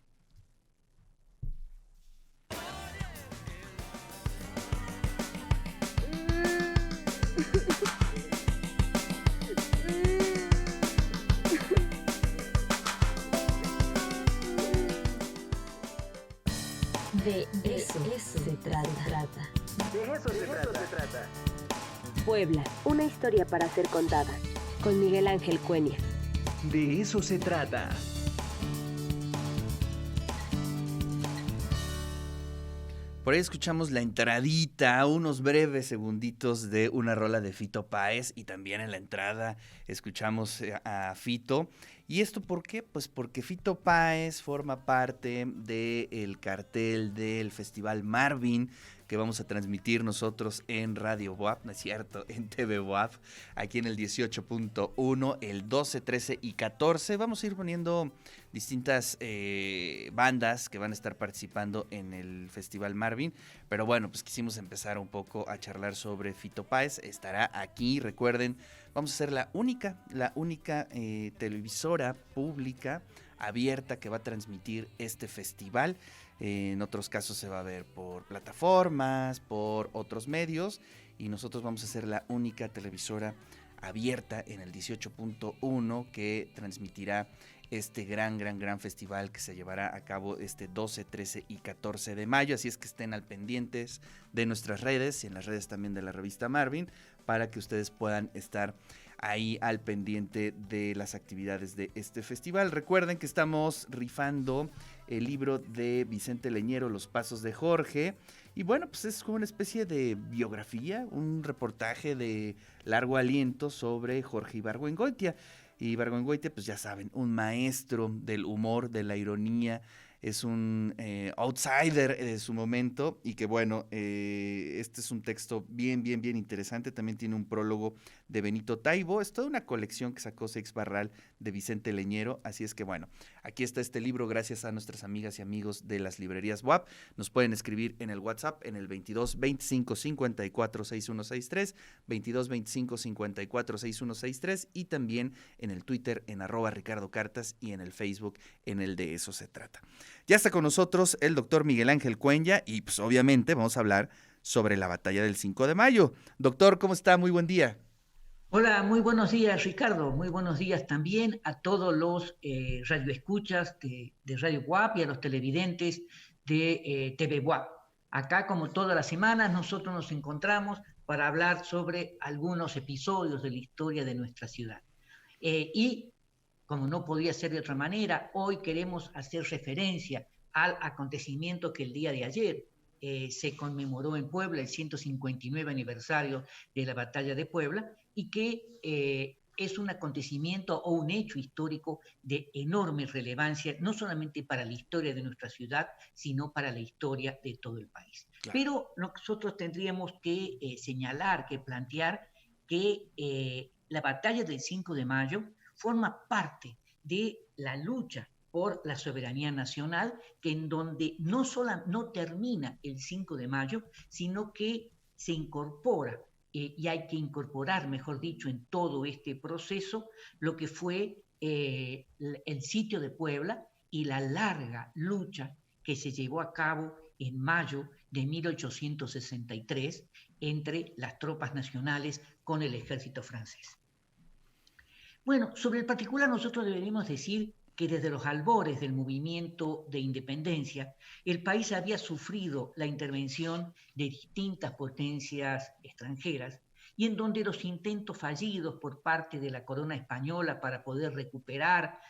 S5: De eso se trata.
S6: De eso se trata.
S5: Puebla, una historia para ser contada. Con Miguel Ángel Cuenya.
S6: De eso se trata.
S1: Por ahí escuchamos la entradita, unos breves segunditos de una rola de Fito Páez y también en la entrada escuchamos a Fito. ¿Y esto por qué? Pues porque Fito Páez forma parte del cartel del Festival Marvin que vamos a transmitir nosotros en Radio WAP, ¿no es cierto? En TV WAP, aquí en el 18.1, el 12, 13 y 14. Vamos a ir poniendo distintas bandas que van a estar participando en el Festival Marvin, pero bueno, pues quisimos empezar un poco a charlar sobre Fito Páez. Estará aquí, recuerden, vamos a ser la única televisora pública abierta que va a transmitir este festival. En otros casos se va a ver por plataformas, por otros medios, y nosotros vamos a ser la única televisora abierta en el 18.1 que transmitirá este gran festival que se llevará a cabo este 12, 13 y 14 de mayo, así es que estén al pendientes de nuestras redes y en las redes también de la revista Marvin para que ustedes puedan estar ahí al pendiente de las actividades de este festival. Recuerden que estamos rifando el libro de Vicente Leñero, Los Pasos de Jorge, y bueno, pues es como una especie de biografía, un reportaje de largo aliento sobre Jorge Ibargüengoitia. Ibargüengoitia, pues ya saben, un maestro del humor, de la ironía, es un outsider de su momento y que bueno, este es un texto bien interesante, también tiene un prólogo de Benito Taibo, es toda una colección que sacó Seix Barral de Vicente Leñero, así es que bueno, aquí está este libro gracias a nuestras amigas y amigos de las librerías WAP, nos pueden escribir en el WhatsApp en el 22 25 54 6163, 22 25 54 6163 y también en el Twitter en @RicardoCartas y en el Facebook en el De Eso Se Trata. Ya está con nosotros el doctor Miguel Ángel Cuenya y pues obviamente vamos a hablar sobre la batalla del 5 de mayo. Doctor, ¿cómo está? Muy buen día.
S11: Hola, muy buenos días, Ricardo. Muy buenos días también a todos los radioescuchas de Radio WAP y a los televidentes de TV WAP. Acá, como todas las semanas, nosotros nos encontramos para hablar sobre algunos episodios de la historia de nuestra ciudad. Y como no podía ser de otra manera, hoy queremos hacer referencia al acontecimiento que el día de ayer se conmemoró en Puebla, el 159 aniversario de la Batalla de Puebla, y que es un acontecimiento o un hecho histórico de enorme relevancia, no solamente para la historia de nuestra ciudad, sino para la historia de todo el país. Claro. Pero nosotros tendríamos que señalar, que plantear que la Batalla del 5 de mayo forma parte de la lucha por la soberanía nacional, que en donde no termina el 5 de mayo, sino que se incorpora, y hay que incorporar, mejor dicho, en todo este proceso, lo que fue el sitio de Puebla y la larga lucha que se llevó a cabo en mayo de 1863 entre las tropas nacionales con el ejército francés. Bueno, sobre el particular nosotros deberíamos decir que desde los albores del movimiento de independencia, el país había sufrido la intervención de distintas potencias extranjeras y en donde los intentos fallidos por parte de la corona española para poder recuperar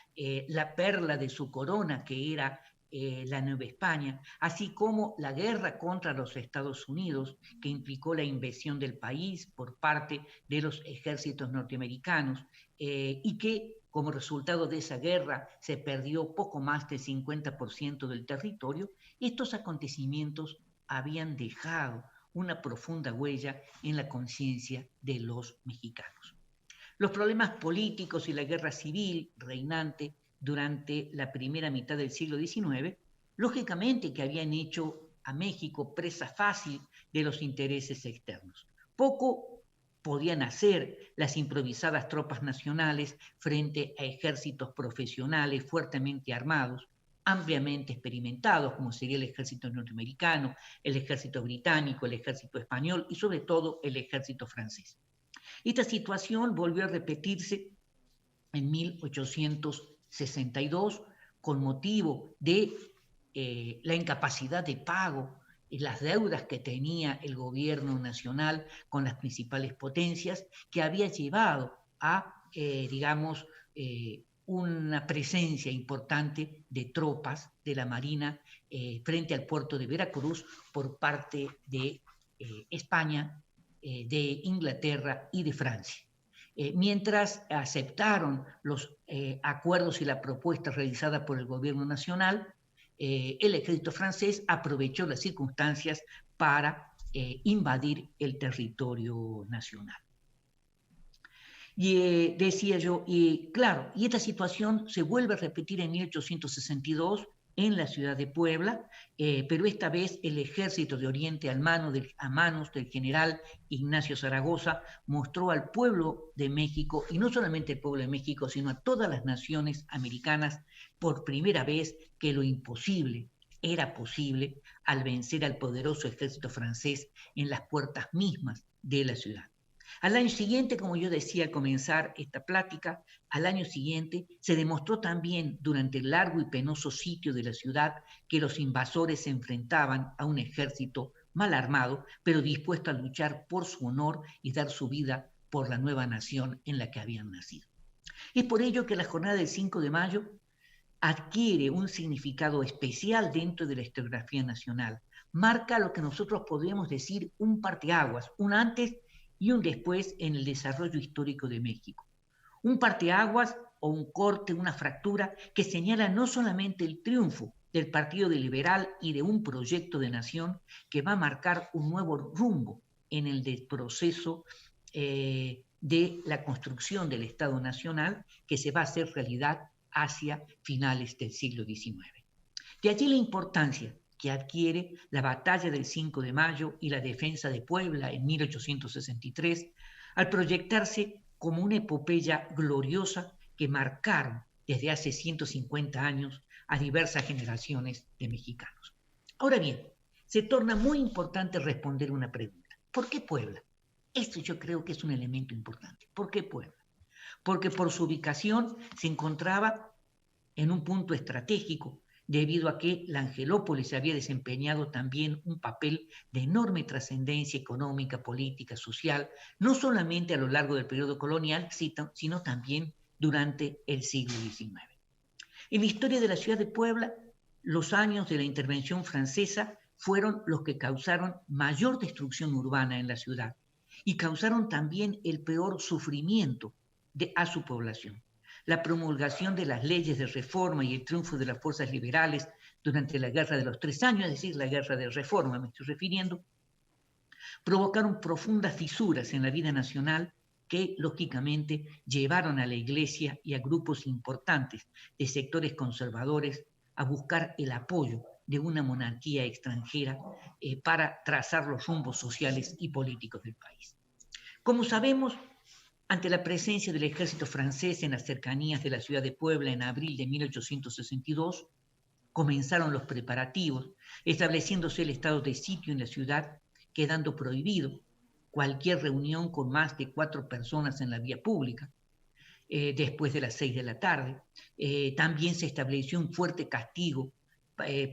S11: la perla de su corona, que era la Nueva España, así como la guerra contra los Estados Unidos, que implicó la invasión del país por parte de los ejércitos norteamericanos y que como resultado de esa guerra se perdió poco más del 50% del territorio. Estos acontecimientos habían dejado una profunda huella en la conciencia de los mexicanos. Los problemas políticos y la guerra civil reinante durante la primera mitad del siglo XIX, lógicamente que habían hecho a México presa fácil de los intereses externos. Poco podían hacer las improvisadas tropas nacionales frente a ejércitos profesionales fuertemente armados, ampliamente experimentados, como sería el ejército norteamericano, el ejército británico, el ejército español y sobre todo el ejército francés. Esta situación volvió a repetirse en 1862 con motivo de la incapacidad de pago y las deudas que tenía el gobierno nacional con las principales potencias, que había llevado a, una presencia importante de tropas de la Marina frente al puerto de Veracruz por parte de España, de Inglaterra y de Francia. Mientras aceptaron los acuerdos y la propuesta realizada por el gobierno nacional, el ejército francés aprovechó las circunstancias para invadir el territorio nacional. Y decía yo, y esta situación se vuelve a repetir en 1862 en la ciudad de Puebla, pero esta vez el ejército de Oriente a manos del general Ignacio Zaragoza mostró al pueblo de México, y no solamente al pueblo de México, sino a todas las naciones americanas, por primera vez que lo imposible era posible al vencer al poderoso ejército francés en las puertas mismas de la ciudad. Al año siguiente, como yo decía al comenzar esta plática, al año siguiente se demostró también durante el largo y penoso sitio de la ciudad que los invasores se enfrentaban a un ejército mal armado, pero dispuesto a luchar por su honor y dar su vida por la nueva nación en la que habían nacido. Es por ello que la jornada del 5 de mayo adquiere un significado especial dentro de la historiografía nacional. Marca lo que nosotros podríamos decir un parteaguas, un antes y un después en el desarrollo histórico de México. Un parteaguas o un corte, una fractura que señala no solamente el triunfo del Partido Liberal y de un proyecto de nación que va a marcar un nuevo rumbo en el proceso de la construcción del Estado Nacional que se va a hacer realidad hacia finales del siglo XIX. De allí la importancia que adquiere la batalla del 5 de mayo y la defensa de Puebla en 1863, al proyectarse como una epopeya gloriosa que marcaron desde hace 150 años a diversas generaciones de mexicanos. Ahora bien, se torna muy importante responder una pregunta. ¿Por qué Puebla? Esto yo creo que es un elemento importante. ¿Por qué Puebla? Porque por su ubicación se encontraba en un punto estratégico, debido a que la Angelópolis había desempeñado también un papel de enorme trascendencia económica, política, social, no solamente a lo largo del periodo colonial, sino también durante el siglo XIX. En la historia de la ciudad de Puebla, los años de la intervención francesa fueron los que causaron mayor destrucción urbana en la ciudad y causaron también el peor sufrimiento a su población. La promulgación de las leyes de reforma y el triunfo de las fuerzas liberales durante la Guerra de los 3 años, es decir, la Guerra de Reforma me estoy refiriendo, provocaron profundas fisuras en la vida nacional que, lógicamente, llevaron a la Iglesia y a grupos importantes de sectores conservadores a buscar el apoyo de una monarquía extranjera para trazar los rumbos sociales y políticos del país. Como sabemos, ante la presencia del ejército francés en las cercanías de la ciudad de Puebla en abril de 1862, comenzaron los preparativos, estableciéndose el estado de sitio en la ciudad, quedando prohibido cualquier reunión con más de 4 personas en la vía pública, después de las 6 de la tarde. También se estableció un fuerte castigo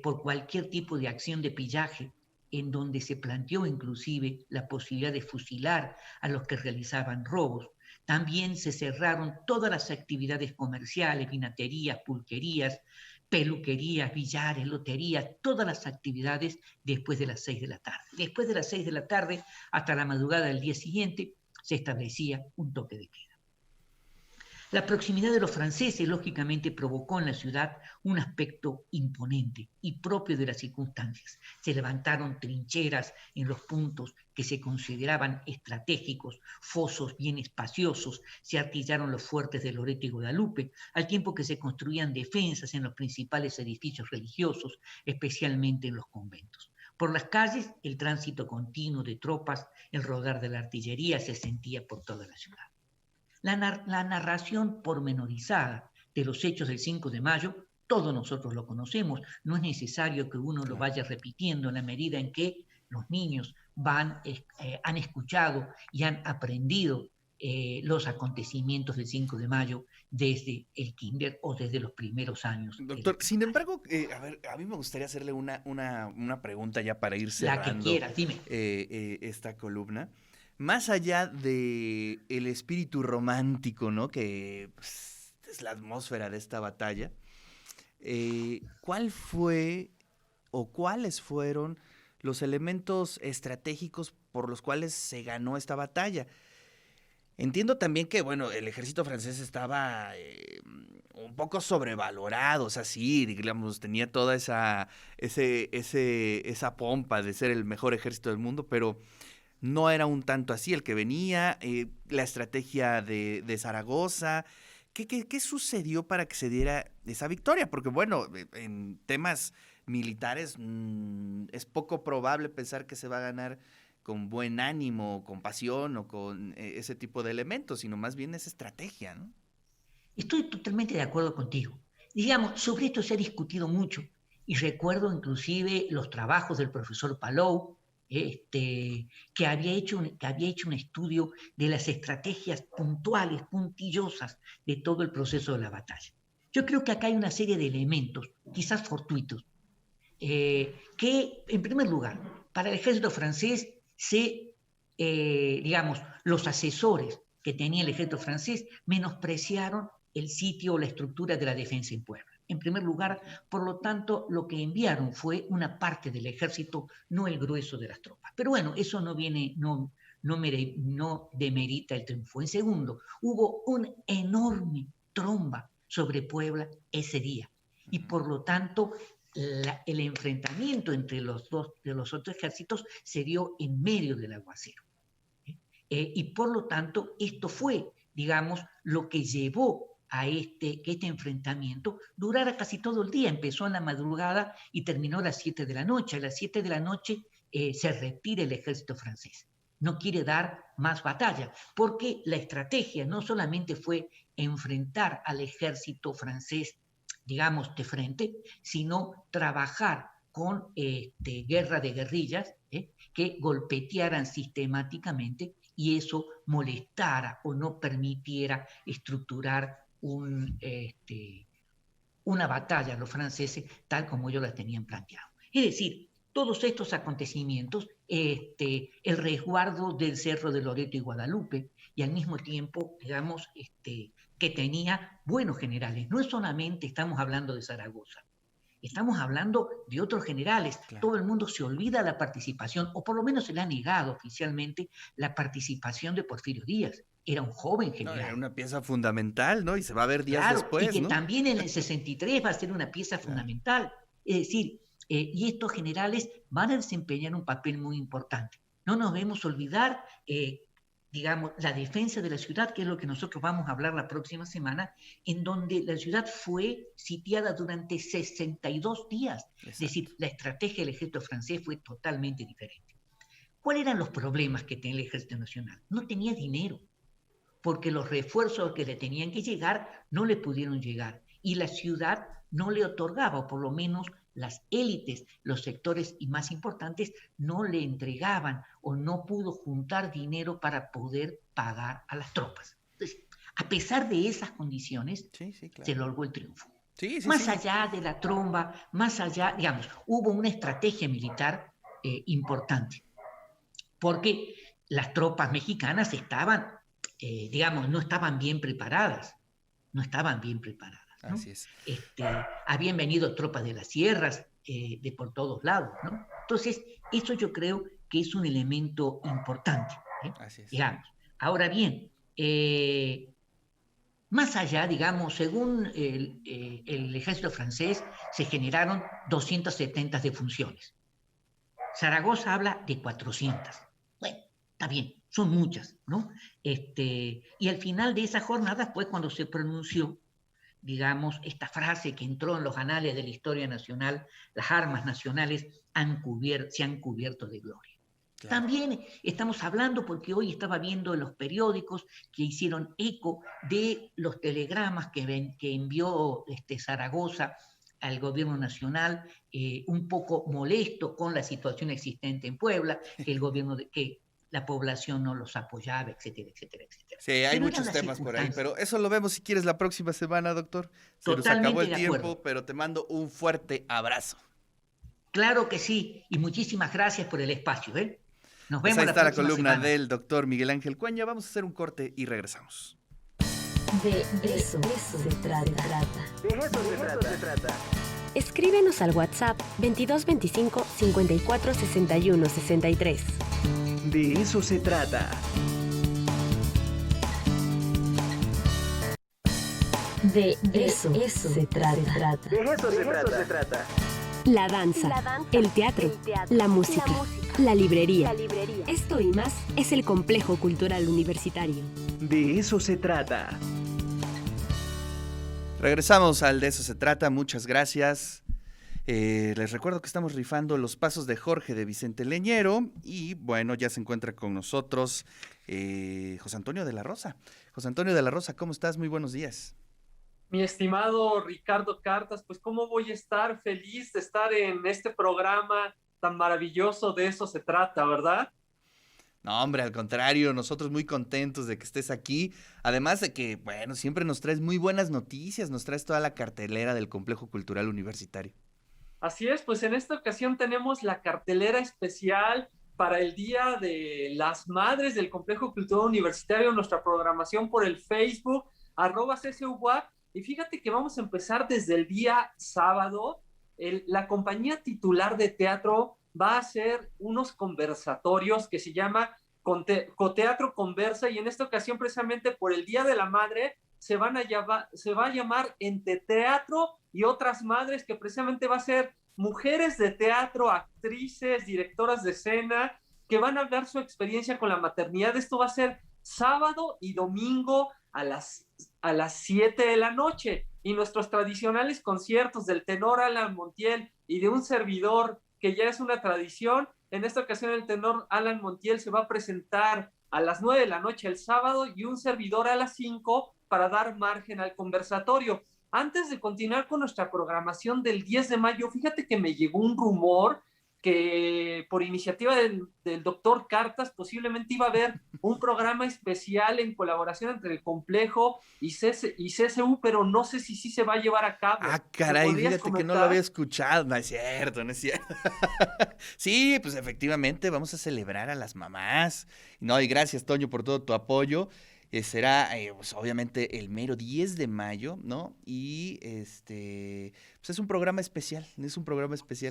S11: por cualquier tipo de acción de pillaje, en donde se planteó inclusive la posibilidad de fusilar a los que realizaban robos. También se cerraron todas las actividades comerciales, vinaterías, pulquerías, peluquerías, billares, loterías, todas las actividades después de las 6 de la tarde. Después de las 6 de la tarde, hasta la madrugada del día siguiente, se establecía un toque de queda. La proximidad de los franceses, lógicamente, provocó en la ciudad un aspecto imponente y propio de las circunstancias. Se levantaron trincheras en los puntos que se consideraban estratégicos, fosos bien espaciosos, se artillaron los fuertes de Loreto y Guadalupe, al tiempo que se construían defensas en los principales edificios religiosos, especialmente en los conventos. Por las calles, el tránsito continuo de tropas, el rodar de la artillería se sentía por toda la ciudad. La narración pormenorizada de los hechos del 5 de mayo, todos nosotros lo conocemos, no es necesario que uno lo vaya repitiendo en la medida en que los niños han escuchado y han aprendido los acontecimientos del 5 de mayo desde el kinder o desde los primeros años.
S1: Doctor, sin embargo, a mí me gustaría hacerle una pregunta ya para ir cerrando.
S11: La que quieras, dime.
S1: Esta columna. Más allá de el espíritu romántico, ¿no? Que pues, es la atmósfera de esta batalla, ¿cuál fue o cuáles fueron los elementos estratégicos por los cuales se ganó esta batalla? Entiendo también que, bueno, el ejército francés estaba un poco sobrevalorado, o sea, sí, digamos, tenía toda esa pompa de ser el mejor ejército del mundo, pero no era un tanto así el que venía, la estrategia de Zaragoza. ¿Qué sucedió para que se diera esa victoria? Porque, bueno, en temas militares es poco probable pensar que se va a ganar con buen ánimo, con pasión o con ese tipo de elementos, sino más bien es estrategia, ¿no?
S11: Estoy totalmente de acuerdo contigo. Digamos, sobre esto se ha discutido mucho y recuerdo inclusive los trabajos del profesor Palou, que había hecho un estudio de las estrategias puntuales, puntillosas de todo el proceso de la batalla. Yo creo que acá hay una serie de elementos, quizás fortuitos, que, en primer lugar, para el ejército francés, los asesores que tenía el ejército francés menospreciaron el sitio o la estructura de la defensa en Puebla. En primer lugar, por lo tanto, lo que enviaron fue una parte del ejército, no el grueso de las tropas. Pero bueno, eso no demerita el triunfo. En segundo, hubo una enorme tromba sobre Puebla ese día. Y por lo tanto, el enfrentamiento entre los otros ejércitos se dio en medio del aguacero. Y por lo tanto, esto fue, digamos, lo que llevó a que este enfrentamiento durara casi todo el día. Empezó en la madrugada y terminó a las 7 de la noche. A las 7 de la noche se retira el ejército francés. No quiere dar más batalla, porque la estrategia no solamente fue enfrentar al ejército francés, digamos, de frente, sino trabajar con guerra de guerrillas que golpetearan sistemáticamente y eso molestara o no permitiera estructurar una batalla a los franceses tal como ellos la tenían planteado. Es decir, todos estos acontecimientos, el resguardo del Cerro de Loreto y Guadalupe, y al mismo tiempo, digamos, que tenía buenos generales. No es solamente estamos hablando de Zaragoza, estamos hablando de otros generales. Claro. Todo el mundo se olvida la participación, o por lo menos se le ha negado oficialmente la participación de Porfirio Díaz. Era un joven general.
S1: No, era una pieza fundamental, ¿no? Y se va a ver días después,
S11: y que
S1: ¿no?
S11: también en el 63 va a ser una pieza fundamental. Es decir, y estos generales van a desempeñar un papel muy importante. No nos debemos olvidar, digamos, la defensa de la ciudad, que es lo que nosotros vamos a hablar la próxima semana, en donde la ciudad fue sitiada durante 62 días. Exacto. Es decir, la estrategia del ejército francés fue totalmente diferente. ¿Cuáles eran los problemas que tenía el ejército nacional? No tenía dinero, porque los refuerzos que le tenían que llegar no le pudieron llegar, y la ciudad no le otorgaba, o por lo menos las élites, los sectores y más importantes, no le entregaban o no pudo juntar dinero para poder pagar a las tropas. Entonces, a pesar de esas condiciones, claro, se logró el triunfo. Más allá de la tromba, más allá, digamos, hubo una estrategia militar importante, porque las tropas mexicanas estaban, digamos, no estaban bien preparadas. ¿no?
S1: Así es.
S11: Habían venido tropas de las sierras, de por todos lados, ¿no? Entonces, eso yo creo que es un elemento importante,
S1: Así es.
S11: digamos. Ahora bien, más allá, digamos, según el ejército francés, se generaron 270 defunciones. Zaragoza habla de 400. Bueno, está bien, son muchas, ¿no? Y al final de esa jornada fue cuando se pronunció, digamos, esta frase que entró en los anales de la historia nacional: las armas nacionales se han cubierto de gloria. Claro. También estamos hablando, porque hoy estaba viendo en los periódicos que hicieron eco de los telegramas que envió Zaragoza al gobierno nacional, un poco molesto con la situación existente en Puebla, que la población no los apoyaba, etcétera, etcétera, etcétera.
S1: Sí, hay muchos temas por ahí, pero eso lo vemos si quieres la próxima semana, doctor. Se nos acabó el tiempo, pero te mando un fuerte abrazo.
S11: Claro que sí, y muchísimas gracias por el espacio, ¿eh? Nos vemos
S1: pues ahí
S11: la
S1: está la
S11: próxima
S1: columna
S11: semana.
S1: del doctor Miguel Ángel Cueña. Vamos a hacer un corte y regresamos.
S5: De eso se trata.
S6: De eso se trata.
S5: Escríbenos al WhatsApp 2225 54 61 63.
S6: De eso se trata.
S5: De eso se trata.
S6: De eso se trata.
S5: La danza, el teatro, la música, la librería. Esto y más es el Complejo Cultural Universitario.
S6: De eso se trata.
S1: Regresamos al De eso se trata, muchas gracias. Les recuerdo que estamos rifando los pasos de Jorge de Vicente Leñero y bueno, ya se encuentra con nosotros José Antonio de la Rosa. José Antonio de la Rosa, ¿cómo estás? Muy buenos días.
S12: Mi estimado Ricardo Cartas, pues cómo voy a estar feliz de estar en este programa tan maravilloso. De eso se trata, ¿verdad?
S1: No, hombre, al contrario, nosotros muy contentos de que estés aquí, además de que, bueno, siempre nos traes muy buenas noticias, nos traes toda la cartelera del Complejo Cultural Universitario.
S12: Así es, pues en esta ocasión tenemos la cartelera especial para el Día de las Madres del Complejo Cultural Universitario, nuestra programación por el Facebook, @CCUWAP. Y fíjate que vamos a empezar desde el día sábado. La compañía titular de teatro va a hacer unos conversatorios que se llama Coteatro Conversa, y en esta ocasión, precisamente por el Día de la Madre, se va a llamar Entre Teatro y Otras Madres, que precisamente va a ser mujeres de teatro, actrices, directoras de escena, que van a hablar su experiencia con la maternidad. Esto va a ser sábado y domingo a las 7 de la noche, y nuestros tradicionales conciertos del tenor Alan Montiel y de un servidor, que ya es una tradición. En esta ocasión el tenor Alan Montiel se va a presentar a las 9 de la noche el sábado y un servidor a las 5 para dar margen al conversatorio. Antes de continuar con nuestra programación del 10 de mayo, fíjate que me llegó un rumor que por iniciativa del doctor Cartas posiblemente iba a haber un programa especial en colaboración entre el Complejo y CCU, pero no sé si sí se va a llevar a cabo.
S1: Ah, caray, fíjate comentar? Que no lo había escuchado. No es cierto, no es cierto. Sí, pues efectivamente vamos a celebrar a las mamás. No, y gracias, Toño, por todo tu apoyo. Será, pues, obviamente, el mero 10 de mayo, ¿no? Y pues es un programa especial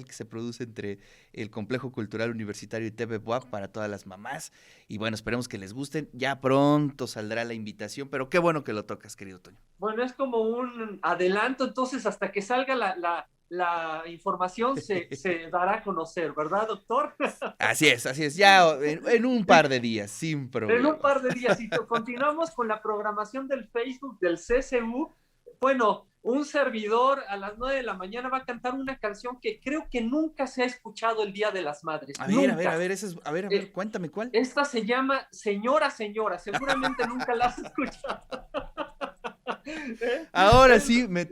S1: que se produce entre el Complejo Cultural Universitario y TV Buap para todas las mamás. Y bueno, esperemos que les gusten. Ya pronto saldrá la invitación, pero qué bueno que lo tocas, querido Toño.
S12: Bueno, es como un adelanto, entonces hasta que salga la información se dará a conocer, ¿verdad, doctor?
S1: Así es, ya en un par de días, sin problema.
S12: En un par de días, y continuamos con la programación del Facebook del CCU. Bueno, un servidor a las 9 de la mañana va a cantar una canción que creo que nunca se ha escuchado el Día de las Madres.
S1: A ver, cuéntame cuál.
S12: Esta se llama Señora, seguramente nunca la has escuchado.
S1: Ahora sí, me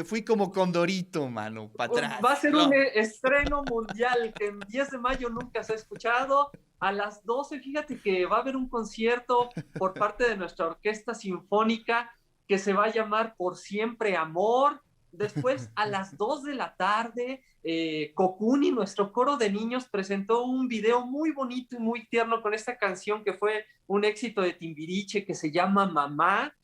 S1: fui como condorito, mano, para atrás.
S12: Va a ser un estreno mundial que en 10 de mayo nunca se ha escuchado. A las 12, fíjate que va a haber un concierto por parte de nuestra orquesta sinfónica que se va a llamar Por Siempre Amor. Después, a las 2 de la tarde, Cocuni, nuestro coro de niños, presentó un video muy bonito y muy tierno con esta canción que fue un éxito de Timbiriche, que se llama Mamá.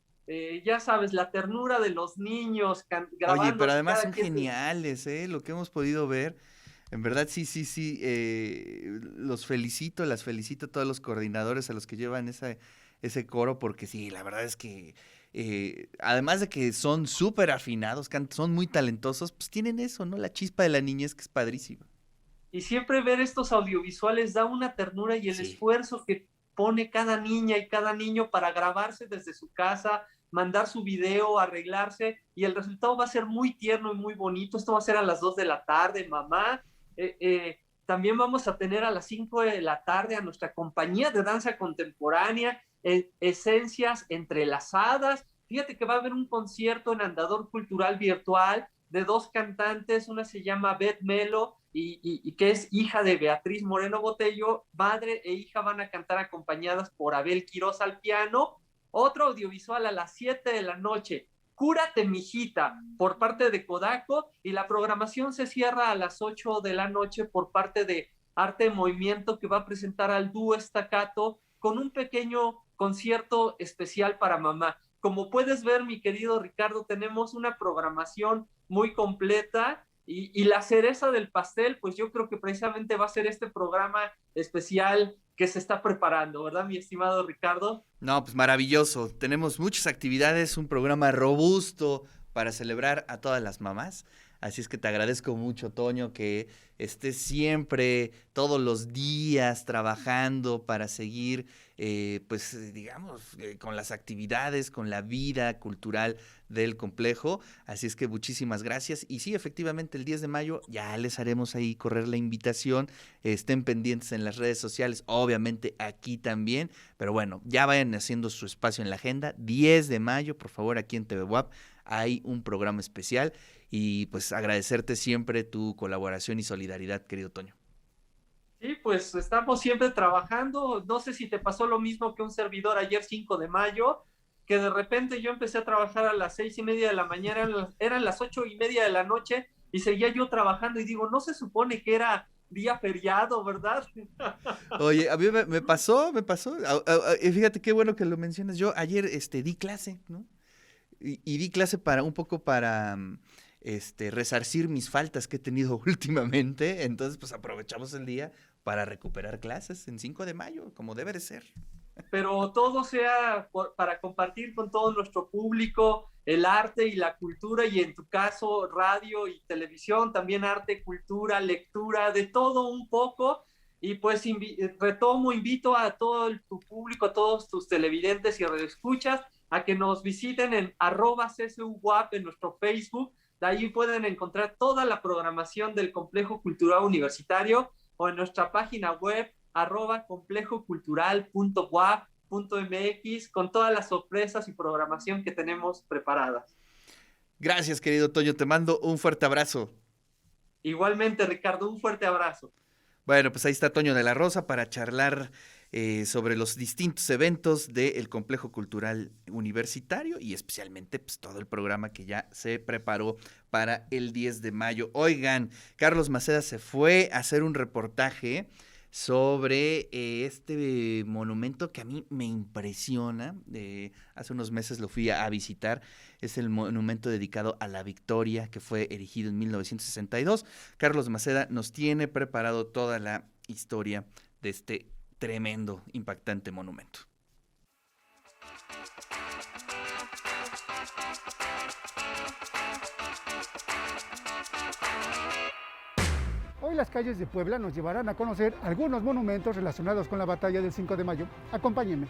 S12: ya sabes, la ternura de los niños grabando.
S1: Oye, pero además son geniales, lo que hemos podido ver. En verdad, sí. Los felicito, las felicito a todos los coordinadores, a los que llevan ese coro, porque sí, la verdad es que además de que son súper afinados, son muy talentosos, pues tienen eso, ¿no? La chispa de la niñez, que es padrísima.
S12: Y siempre ver estos audiovisuales da una ternura y el esfuerzo que pone cada niña y cada niño para grabarse desde su casa, mandar su video, arreglarse, y el resultado va a ser muy tierno y muy bonito. Esto va a ser a las 2 de la tarde, mamá. También vamos a tener a las 5 de la tarde a nuestra compañía de danza contemporánea, Esencias Entrelazadas. Fíjate que va a haber un concierto en Andador Cultural Virtual de 2 cantantes, una se llama Beth Melo, y que es hija de Beatriz Moreno Botello. Madre e hija van a cantar acompañadas por Abel Quiroz al piano. Otro audiovisual a las 7 de la noche, Cúrate Mijita, por parte de Kodaco, y la programación se cierra a las 8 de la noche por parte de Arte en Movimiento, que va a presentar al dúo Staccato con un pequeño concierto especial para mamá. Como puedes ver, mi querido Ricardo, tenemos una programación muy completa, y la cereza del pastel, pues yo creo que precisamente va a ser este programa especial que se está preparando, ¿verdad, mi estimado Ricardo?
S1: No, pues maravilloso. Tenemos muchas actividades, un programa robusto para celebrar a todas las mamás. Así es que te agradezco mucho, Toño, que estés siempre, todos los días, trabajando para seguir, con las actividades, con la vida cultural del complejo. Así es que muchísimas gracias. Y sí, efectivamente, el 10 de mayo ya les haremos ahí correr la invitación. Estén pendientes en las redes sociales, obviamente aquí también. Pero bueno, ya vayan haciendo su espacio en la agenda. 10 de mayo, por favor, aquí en TV WAP hay un programa especial. Y pues agradecerte siempre tu colaboración y solidaridad, querido Toño.
S12: Sí, pues estamos siempre trabajando. No sé si te pasó lo mismo que un servidor ayer 5 de mayo, que de repente yo empecé a trabajar a las 6:30 de la mañana, eran las 8:30 de la noche, y seguía yo trabajando y digo, no se supone que era día feriado, ¿verdad?
S1: Oye, a mí me pasó. Fíjate qué bueno que lo mencionas. Yo ayer di clase, ¿no? Y di clase para resarcir mis faltas que he tenido últimamente. Entonces, pues aprovechamos el día para recuperar clases en 5 de mayo, como debe de ser.
S12: Pero todo sea para compartir con todo nuestro público el arte y la cultura, y en tu caso radio y televisión, también arte, cultura, lectura, de todo un poco. Y pues invito a todo tu público, a todos tus televidentes y radioescuchas, a que nos visiten en @csuwap en nuestro Facebook. De ahí pueden encontrar toda la programación del Complejo Cultural Universitario, o en nuestra página web @complejocultural.wap.mx, con todas las sorpresas y programación que tenemos preparadas.
S1: Gracias, querido Toño, te mando un fuerte abrazo.
S12: Igualmente, Ricardo, un fuerte abrazo.
S1: Bueno, pues ahí está Toño de la Rosa para charlar sobre los distintos eventos del Complejo Cultural Universitario, y especialmente pues todo el programa que ya se preparó para el 10 de mayo. Oigan, Carlos Maceda se fue a hacer un reportaje sobre este monumento que a mí me impresiona. Hace unos meses lo fui a visitar. Es el monumento dedicado a la Victoria, que fue erigido en 1962. Carlos Maceda nos tiene preparado toda la historia de este tremendo, impactante monumento.
S13: Hoy las calles de Puebla nos llevarán a conocer algunos monumentos relacionados con la batalla del 5 de mayo. Acompáñenme.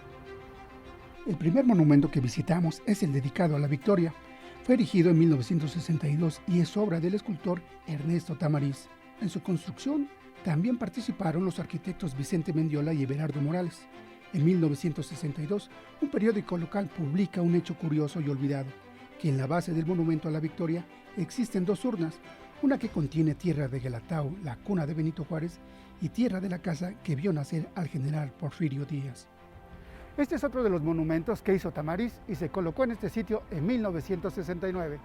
S13: El primer monumento que visitamos es el dedicado a la Victoria. Fue erigido en 1962 y es obra del escultor Ernesto Tamariz. En su construcción también participaron los arquitectos Vicente Mendiola y Everardo Morales. En 1962, un periódico local publica un hecho curioso y olvidado, que en la base del monumento a la Victoria existen 2 urnas, una que contiene tierra de Guelatao, la cuna de Benito Juárez, y tierra de la casa que vio nacer al general Porfirio Díaz. Este es otro de los monumentos que hizo Tamariz y se colocó en este sitio en 1969.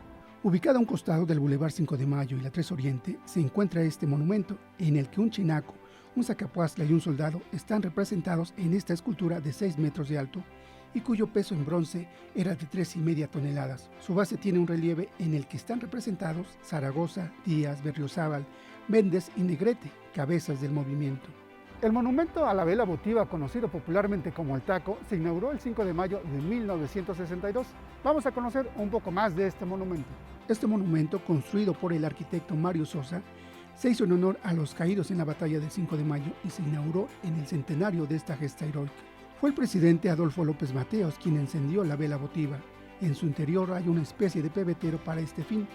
S13: Ubicado a un costado del Boulevard 5 de Mayo y la 3 Oriente, se encuentra este monumento en el que un chinaco, un sacapuastla y un soldado están representados en esta escultura de 6 metros de alto y cuyo peso en bronce era de 3,5 toneladas. Su base tiene un relieve en el que están representados Zaragoza, Díaz, Berriozábal, Méndez y Negrete, cabezas del movimiento.
S14: El monumento a la vela votiva, conocido popularmente como el Taco, se inauguró el 5 de mayo de 1962. Vamos a conocer un poco más de este monumento.
S13: Este monumento, construido por el arquitecto Mario Sosa, se hizo en honor a los caídos en la batalla del 5 de mayo y se inauguró en el centenario de esta gesta heroica. Fue el presidente Adolfo López Mateos quien encendió la vela votiva. En su interior hay una especie de pebetero para este fin,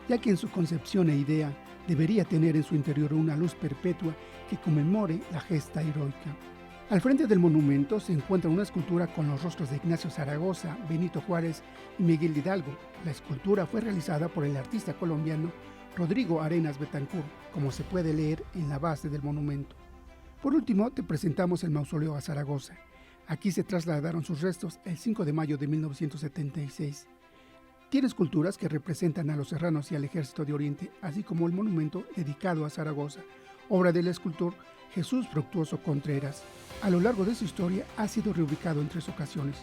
S13: ya que en su concepción e idea debería tener en su interior una luz perpetua que conmemore la gesta heroica. Al frente del monumento se encuentra una escultura con los rostros de Ignacio Zaragoza, Benito Juárez y Miguel Hidalgo. La escultura fue realizada por el artista colombiano Rodrigo Arenas Betancourt, como se puede leer en la base del monumento. Por último, te presentamos el mausoleo a Zaragoza. Aquí se trasladaron sus restos el 5 de mayo de 1976. Tiene esculturas que representan a los serranos y al Ejército de Oriente, así como el monumento dedicado a Zaragoza, obra del escultor Jesús Fructuoso Contreras. A lo largo de su historia ha sido reubicado en 3 ocasiones.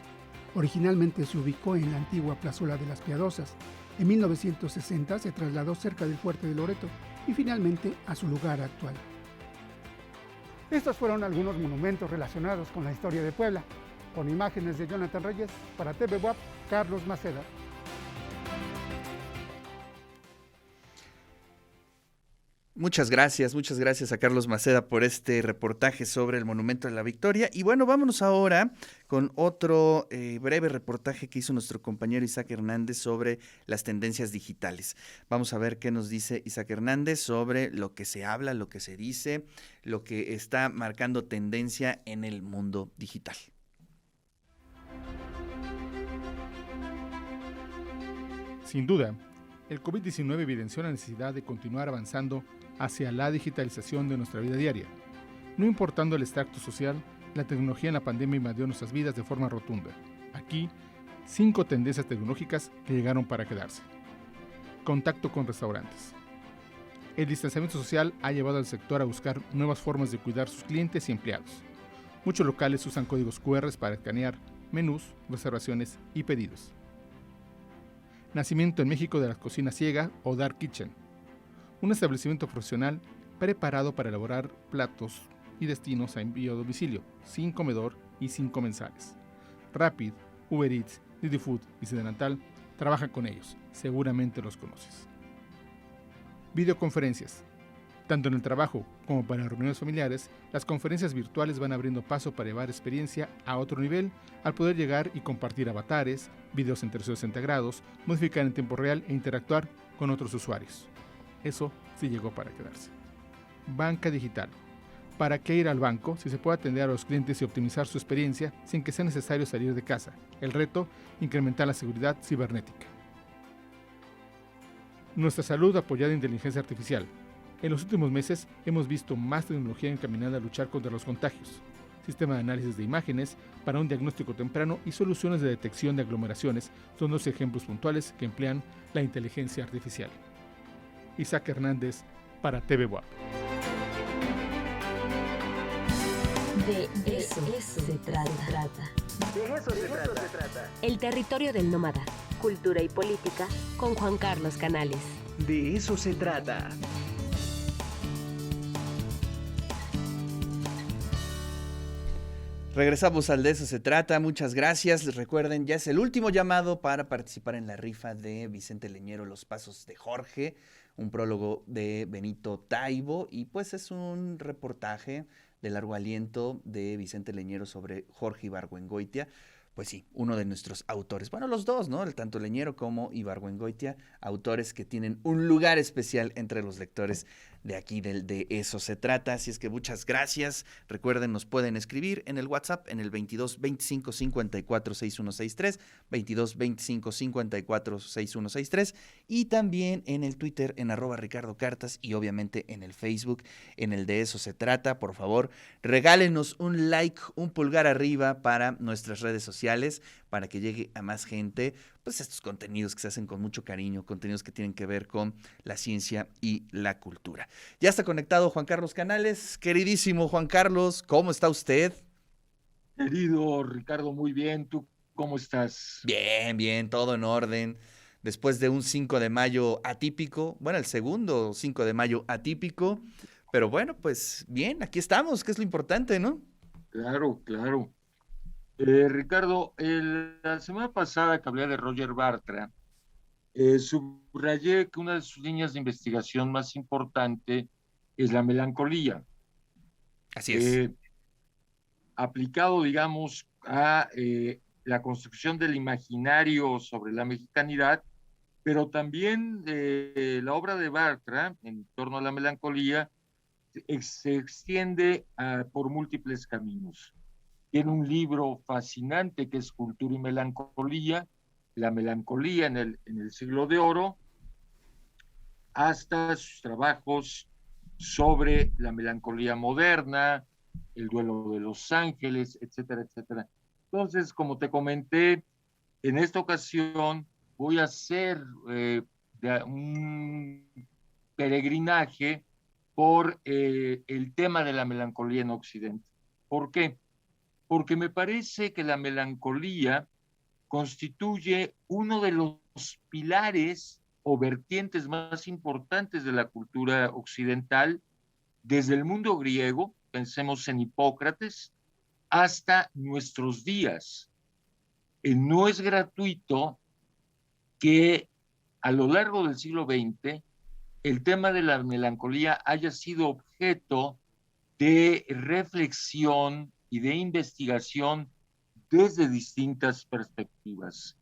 S13: Originalmente se ubicó en la antigua plazuela de las Piadosas. En 1960 se trasladó cerca del fuerte de Loreto y finalmente a su lugar actual.
S14: Estos fueron algunos monumentos relacionados con la historia de Puebla. Con imágenes de Jonathan Reyes, para TV WAP, Carlos Maceda.
S1: Muchas gracias a Carlos Maceda por este reportaje sobre el Monumento de la Victoria. Y bueno, vámonos ahora con otro breve reportaje que hizo nuestro compañero Isaac Hernández sobre las tendencias digitales. Vamos a ver qué nos dice Isaac Hernández sobre lo que se habla, lo que se dice, lo que está marcando tendencia en el mundo digital.
S8: Sin duda, el COVID-19 evidenció la necesidad de continuar avanzando hacia la digitalización de nuestra vida diaria. No importando el extracto social, la tecnología en la pandemia invadió nuestras vidas de forma rotunda. Aquí, 5 tendencias tecnológicas que llegaron para quedarse. Contacto con restaurantes. El distanciamiento social ha llevado al sector a buscar nuevas formas de cuidar sus clientes y empleados. Muchos locales usan códigos QR para escanear menús, reservaciones y pedidos. Nacimiento en México de la cocina ciega o Dark Kitchen, un establecimiento profesional preparado para elaborar platos y destinos a envío a domicilio, sin comedor y sin comensales. Rapid, Uber Eats, Didi Food y Sedental trabajan con ellos, seguramente los conoces. Videoconferencias. Tanto en el trabajo como para reuniones familiares, las conferencias virtuales van abriendo paso para llevar experiencia a otro nivel al poder llegar y compartir avatares, videos en 360 grados, modificar en tiempo real e interactuar con otros usuarios. Eso sí llegó para quedarse. Banca digital. ¿Para qué ir al banco si se puede atender a los clientes y optimizar su experiencia sin que sea necesario salir de casa? El reto, incrementar la seguridad cibernética. Nuestra salud apoyada en inteligencia artificial. En los últimos meses hemos visto más tecnología encaminada a luchar contra los contagios. Sistema de análisis de imágenes para un diagnóstico temprano y soluciones de detección de aglomeraciones son 2 ejemplos puntuales que emplean la inteligencia artificial. Isaac Hernández para TV WAP.
S5: De eso se trata.
S6: De eso se trata.
S5: El territorio del nómada. Cultura y política con Juan Carlos Canales.
S6: De eso se trata.
S1: Regresamos al De Eso Se Trata, muchas gracias. Les recuerden, ya es el último llamado para participar en la rifa de Vicente Leñero, Los Pasos de Jorge, un prólogo de Benito Taibo, y pues es un reportaje de largo aliento de Vicente Leñero sobre Jorge Ibargüengoitia. Pues sí, uno de nuestros autores, bueno, los dos, ¿no? Tanto Leñero como Ibargüengoitia, autores que tienen un lugar especial entre los lectores de aquí del De Eso Se Trata. Así es que muchas gracias. Recuerden, nos pueden escribir en el WhatsApp en el 22 25 54 6163, 22 25 54 6163, y también en el Twitter en @RicardoCartas y obviamente en el Facebook en el De Eso Se Trata. Por favor, regálenos un like, un pulgar arriba para nuestras redes sociales, para que llegue a más gente, pues estos contenidos que se hacen con mucho cariño, contenidos que tienen que ver con la ciencia y la cultura. Ya está conectado Juan Carlos Canales. Queridísimo Juan Carlos, ¿cómo está usted?
S15: Querido Ricardo, muy bien. ¿Tú ¿cómo estás?
S1: Bien, bien, todo en orden. Después de un 5 de mayo atípico, bueno, el segundo 5 de mayo atípico, pero bueno, pues bien, aquí estamos, que es lo importante, ¿no?
S15: Claro, claro. Ricardo, la semana pasada que hablé de Roger Bartra, subrayé que una de sus líneas de investigación más importante es la melancolía.
S1: Así es.
S15: Aplicado, digamos, a la construcción del imaginario sobre la mexicanidad, pero también la obra de Bartra en torno a la melancolía se extiende por múltiples caminos. Tiene un libro fascinante que es Cultura y Melancolía, la melancolía en el siglo de oro, hasta sus trabajos sobre la melancolía moderna, el duelo de los ángeles, etcétera, etcétera. Entonces, como te comenté, en esta ocasión voy a hacer un peregrinaje por el tema de la melancolía en Occidente. ¿Por qué? Porque me parece que la melancolía constituye uno de los pilares o vertientes más importantes de la cultura occidental, desde el mundo griego, pensemos en Hipócrates, hasta nuestros días. No es gratuito que a lo largo del siglo XX el tema de la melancolía haya sido objeto de reflexión y de investigación desde distintas perspectivas.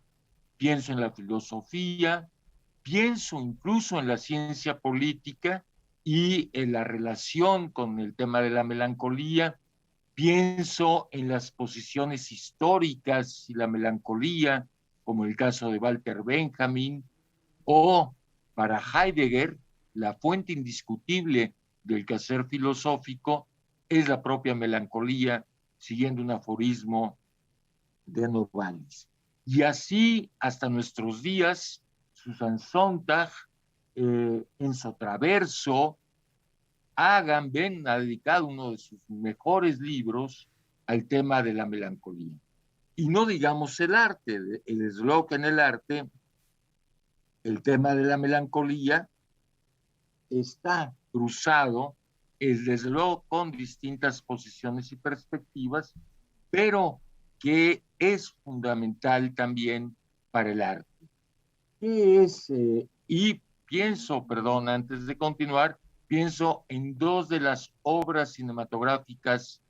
S15: Pienso en la filosofía, pienso incluso en la ciencia política y en la relación con el tema de la melancolía, pienso en las posiciones históricas y la melancolía, como el caso de Walter Benjamin, o para Heidegger, la fuente indiscutible del quehacer filosófico es la propia melancolía, siguiendo un aforismo de Novalis. Y así hasta nuestros días, Susan Sontag, Enzo Traverso, Agamben ha dedicado uno de sus mejores libros al tema de la melancolía. Y no digamos el arte, el Slock en el arte, el tema de la melancolía está cruzado, desde luego con distintas posiciones y perspectivas, pero que es fundamental también para el arte. ¿Qué es? Y pienso, perdón, antes de continuar, pienso en dos de las obras cinematográficas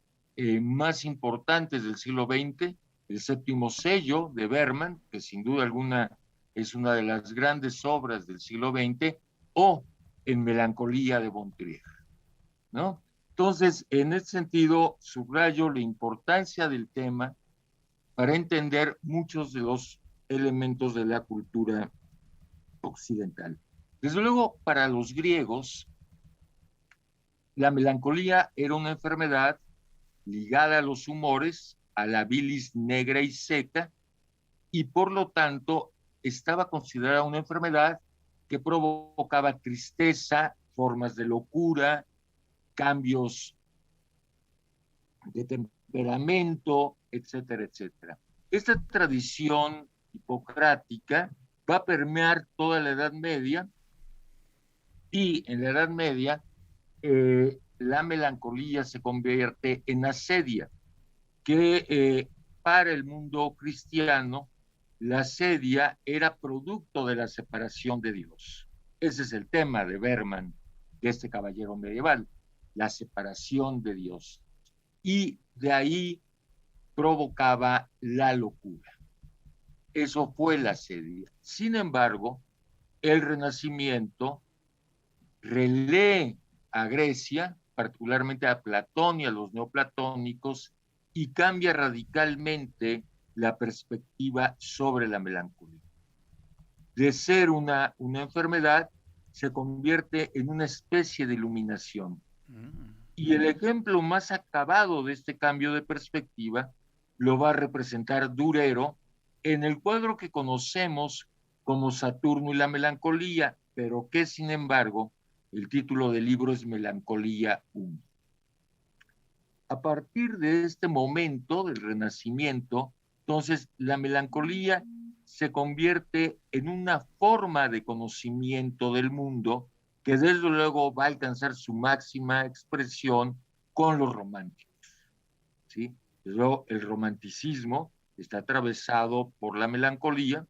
S15: más importantes del siglo XX, El Séptimo Sello de Bergman, que sin duda alguna es una de las grandes obras del siglo XX, o en Melancolía de Bontrier, ¿no? Entonces, en este sentido, subrayo la importancia del tema para entender muchos de los elementos de la cultura occidental. Desde luego, para los griegos, la melancolía era una enfermedad ligada a los humores, a la bilis negra y seca, y por lo tanto estaba considerada una enfermedad que provocaba tristeza, formas de locura, cambios de temperamento, etcétera, etcétera. Esta tradición hipocrática va a permear toda la Edad Media, y en la Edad Media la melancolía se convierte en asedia, que para el mundo cristiano la asedia era producto de la separación de Dios. Ese es el tema de Bergman, de este caballero medieval, la separación de Dios. Y de ahí provocaba la locura. Eso fue la asedia. Sin embargo, el Renacimiento relee a Grecia, particularmente a Platón y a los neoplatónicos, y cambia radicalmente la perspectiva sobre la melancolía. De ser una enfermedad, se convierte en una especie de iluminación. Y el ejemplo más acabado de este cambio de perspectiva lo va a representar Durero en el cuadro que conocemos como Saturno y la melancolía, pero que sin embargo el título del libro es Melancolía I. A partir de este momento del Renacimiento, Entonces, la melancolía se convierte en una forma de conocimiento del mundo que desde luego va a alcanzar su máxima expresión con los románticos, ¿sí? Luego, el romanticismo está atravesado por la melancolía,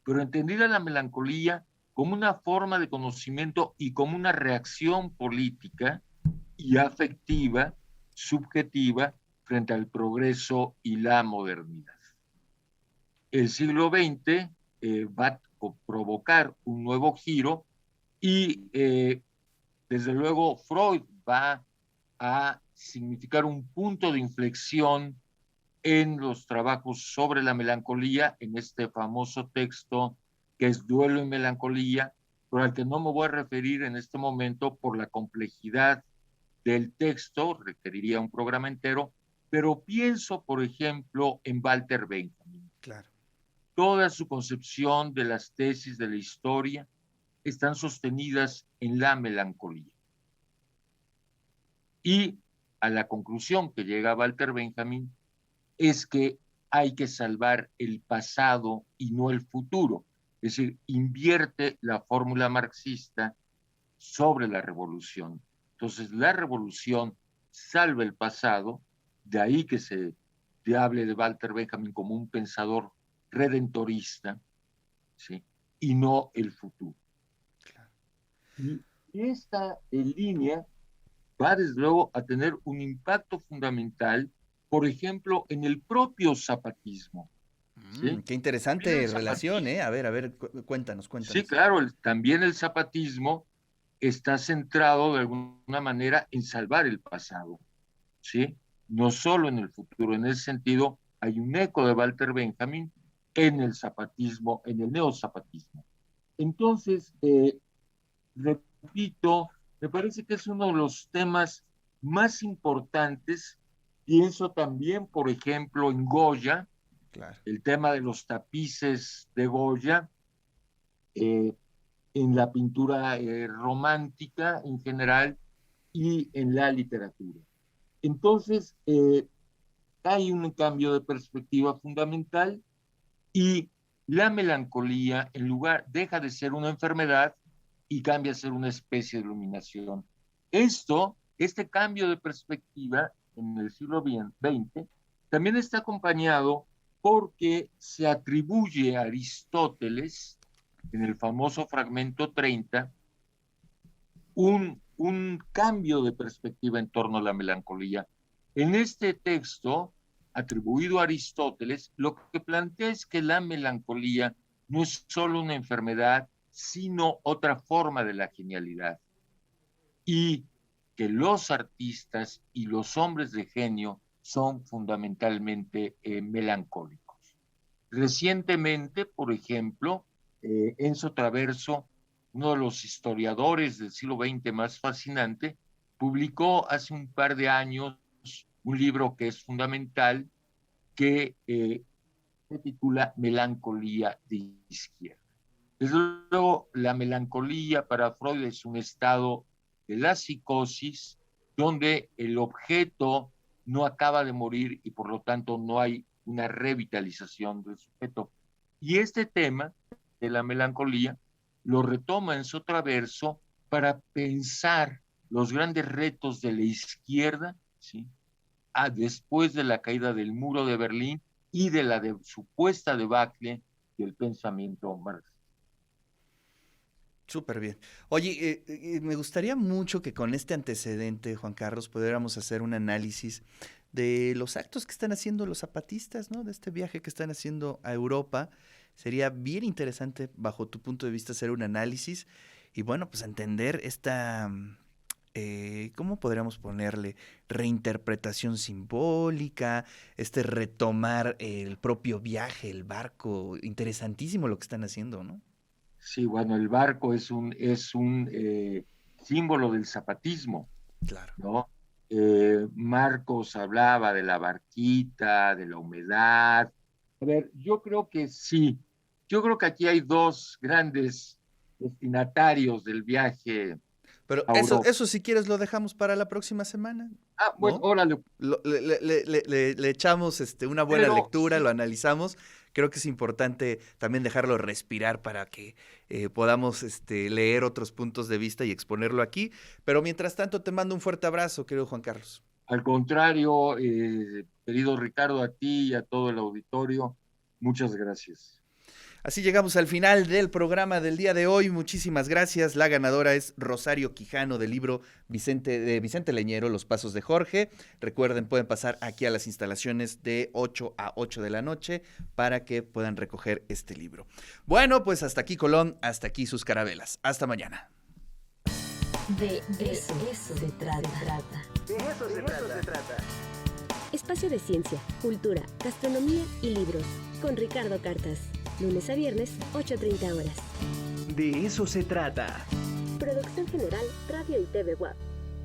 S15: pero entendida la melancolía como una forma de conocimiento y como una reacción política y afectiva, subjetiva, frente al progreso y la modernidad. El siglo XX va a provocar un nuevo giro y desde luego Freud va a significar un punto de inflexión en los trabajos sobre la melancolía, en este famoso texto que es Duelo y Melancolía, pero al que no me voy a referir en este momento por la complejidad del texto, requeriría un programa entero, pero pienso, por ejemplo, en Walter Benjamin.
S1: Claro.
S15: Toda su concepción de las tesis de la historia están sostenidas en la melancolía. Y a la conclusión que llega Walter Benjamin es que hay que salvar el pasado y no el futuro. Es decir, invierte la fórmula marxista sobre la revolución. Entonces, la revolución salva el pasado, de ahí que se hable de Walter Benjamin como un pensador redentorista, ¿sí? Y no el futuro.
S1: Claro.
S15: Y esta línea va desde luego a tener un impacto fundamental, por ejemplo, en el propio zapatismo. ¿Sí?
S1: Qué interesante relación, ¿eh? A ver, cuéntanos.
S15: Sí, claro, también el zapatismo está centrado de alguna manera en salvar el pasado, ¿sí? No solo en el futuro. En ese sentido, hay un eco de Walter Benjamin en el zapatismo, en el neozapatismo. Entonces, repito, me parece que es uno de los temas más importantes. Pienso también, por ejemplo, en Goya,
S1: claro,
S15: el tema de los tapices de Goya, en la pintura romántica en general y en la literatura. Entonces, hay un cambio de perspectiva fundamental y la melancolía, en lugar, deja de ser una enfermedad y cambia a ser una especie de iluminación. Este cambio de perspectiva en el siglo XX también está acompañado porque se atribuye a Aristóteles, en el famoso fragmento 30, un cambio de perspectiva en torno a la melancolía. En este texto, atribuido a Aristóteles, lo que plantea es que la melancolía no es solo una enfermedad, sino otra forma de la genialidad. Y que los artistas y los hombres de genio son fundamentalmente melancólicos. Recientemente, por ejemplo, Enzo Traverso, uno de los historiadores del siglo XX más fascinante, publicó hace un par de años un libro que es fundamental, que se titula Melancolía de izquierda. Desde luego, la melancolía para Freud es un estado de la psicosis donde el objeto no acaba de morir y por lo tanto no hay una revitalización del sujeto. Y este tema de la melancolía lo retoma en su Traverso para pensar los grandes retos de la izquierda, ¿sí? Después de la caída del muro de Berlín y de la supuesta debacle del pensamiento marxista.
S1: Súper bien. Oye, me gustaría mucho que con este antecedente, Juan Carlos, pudiéramos hacer un análisis de los actos que están haciendo los zapatistas, ¿no? De este viaje que están haciendo a Europa. Sería bien interesante, bajo tu punto de vista, hacer un análisis y, bueno, pues entender esta, ¿cómo podríamos ponerle? Reinterpretación simbólica, retomar el propio viaje, el barco. Interesantísimo lo que están haciendo, ¿no?
S15: Sí, bueno, el barco es un símbolo del zapatismo,
S1: claro,
S15: ¿no? Marcos hablaba de la barquita, de la humedad. A ver, yo creo que sí. Yo creo que aquí hay dos grandes destinatarios del viaje
S1: Pero eso si quieres lo dejamos para la próxima semana.
S15: Ah, bueno,
S1: ¿no?
S15: órale.
S1: Le echamos una buena lectura, lo analizamos. Creo que es importante también dejarlo respirar para que podamos leer otros puntos de vista y exponerlo aquí. Pero mientras tanto te mando un fuerte abrazo, querido Juan Carlos.
S15: Al contrario, querido Ricardo, a ti y a todo el auditorio, muchas gracias.
S1: Así llegamos al final del programa del día de hoy. Muchísimas gracias. La ganadora es Rosario Quijano del libro de Vicente Leñero, Los Pasos de Jorge. Recuerden, pueden pasar aquí a las instalaciones de 8 a 8 de la noche para que puedan recoger este libro. Bueno, pues hasta aquí Colón, hasta aquí sus carabelas. Hasta mañana.
S5: De eso se trata.
S6: De eso se trata.
S5: Espacio de ciencia, cultura, gastronomía y libros. Con Ricardo Cartas. Lunes a viernes, 8:30 horas.
S6: De eso se trata.
S5: Producción general, Radio y TV WAP.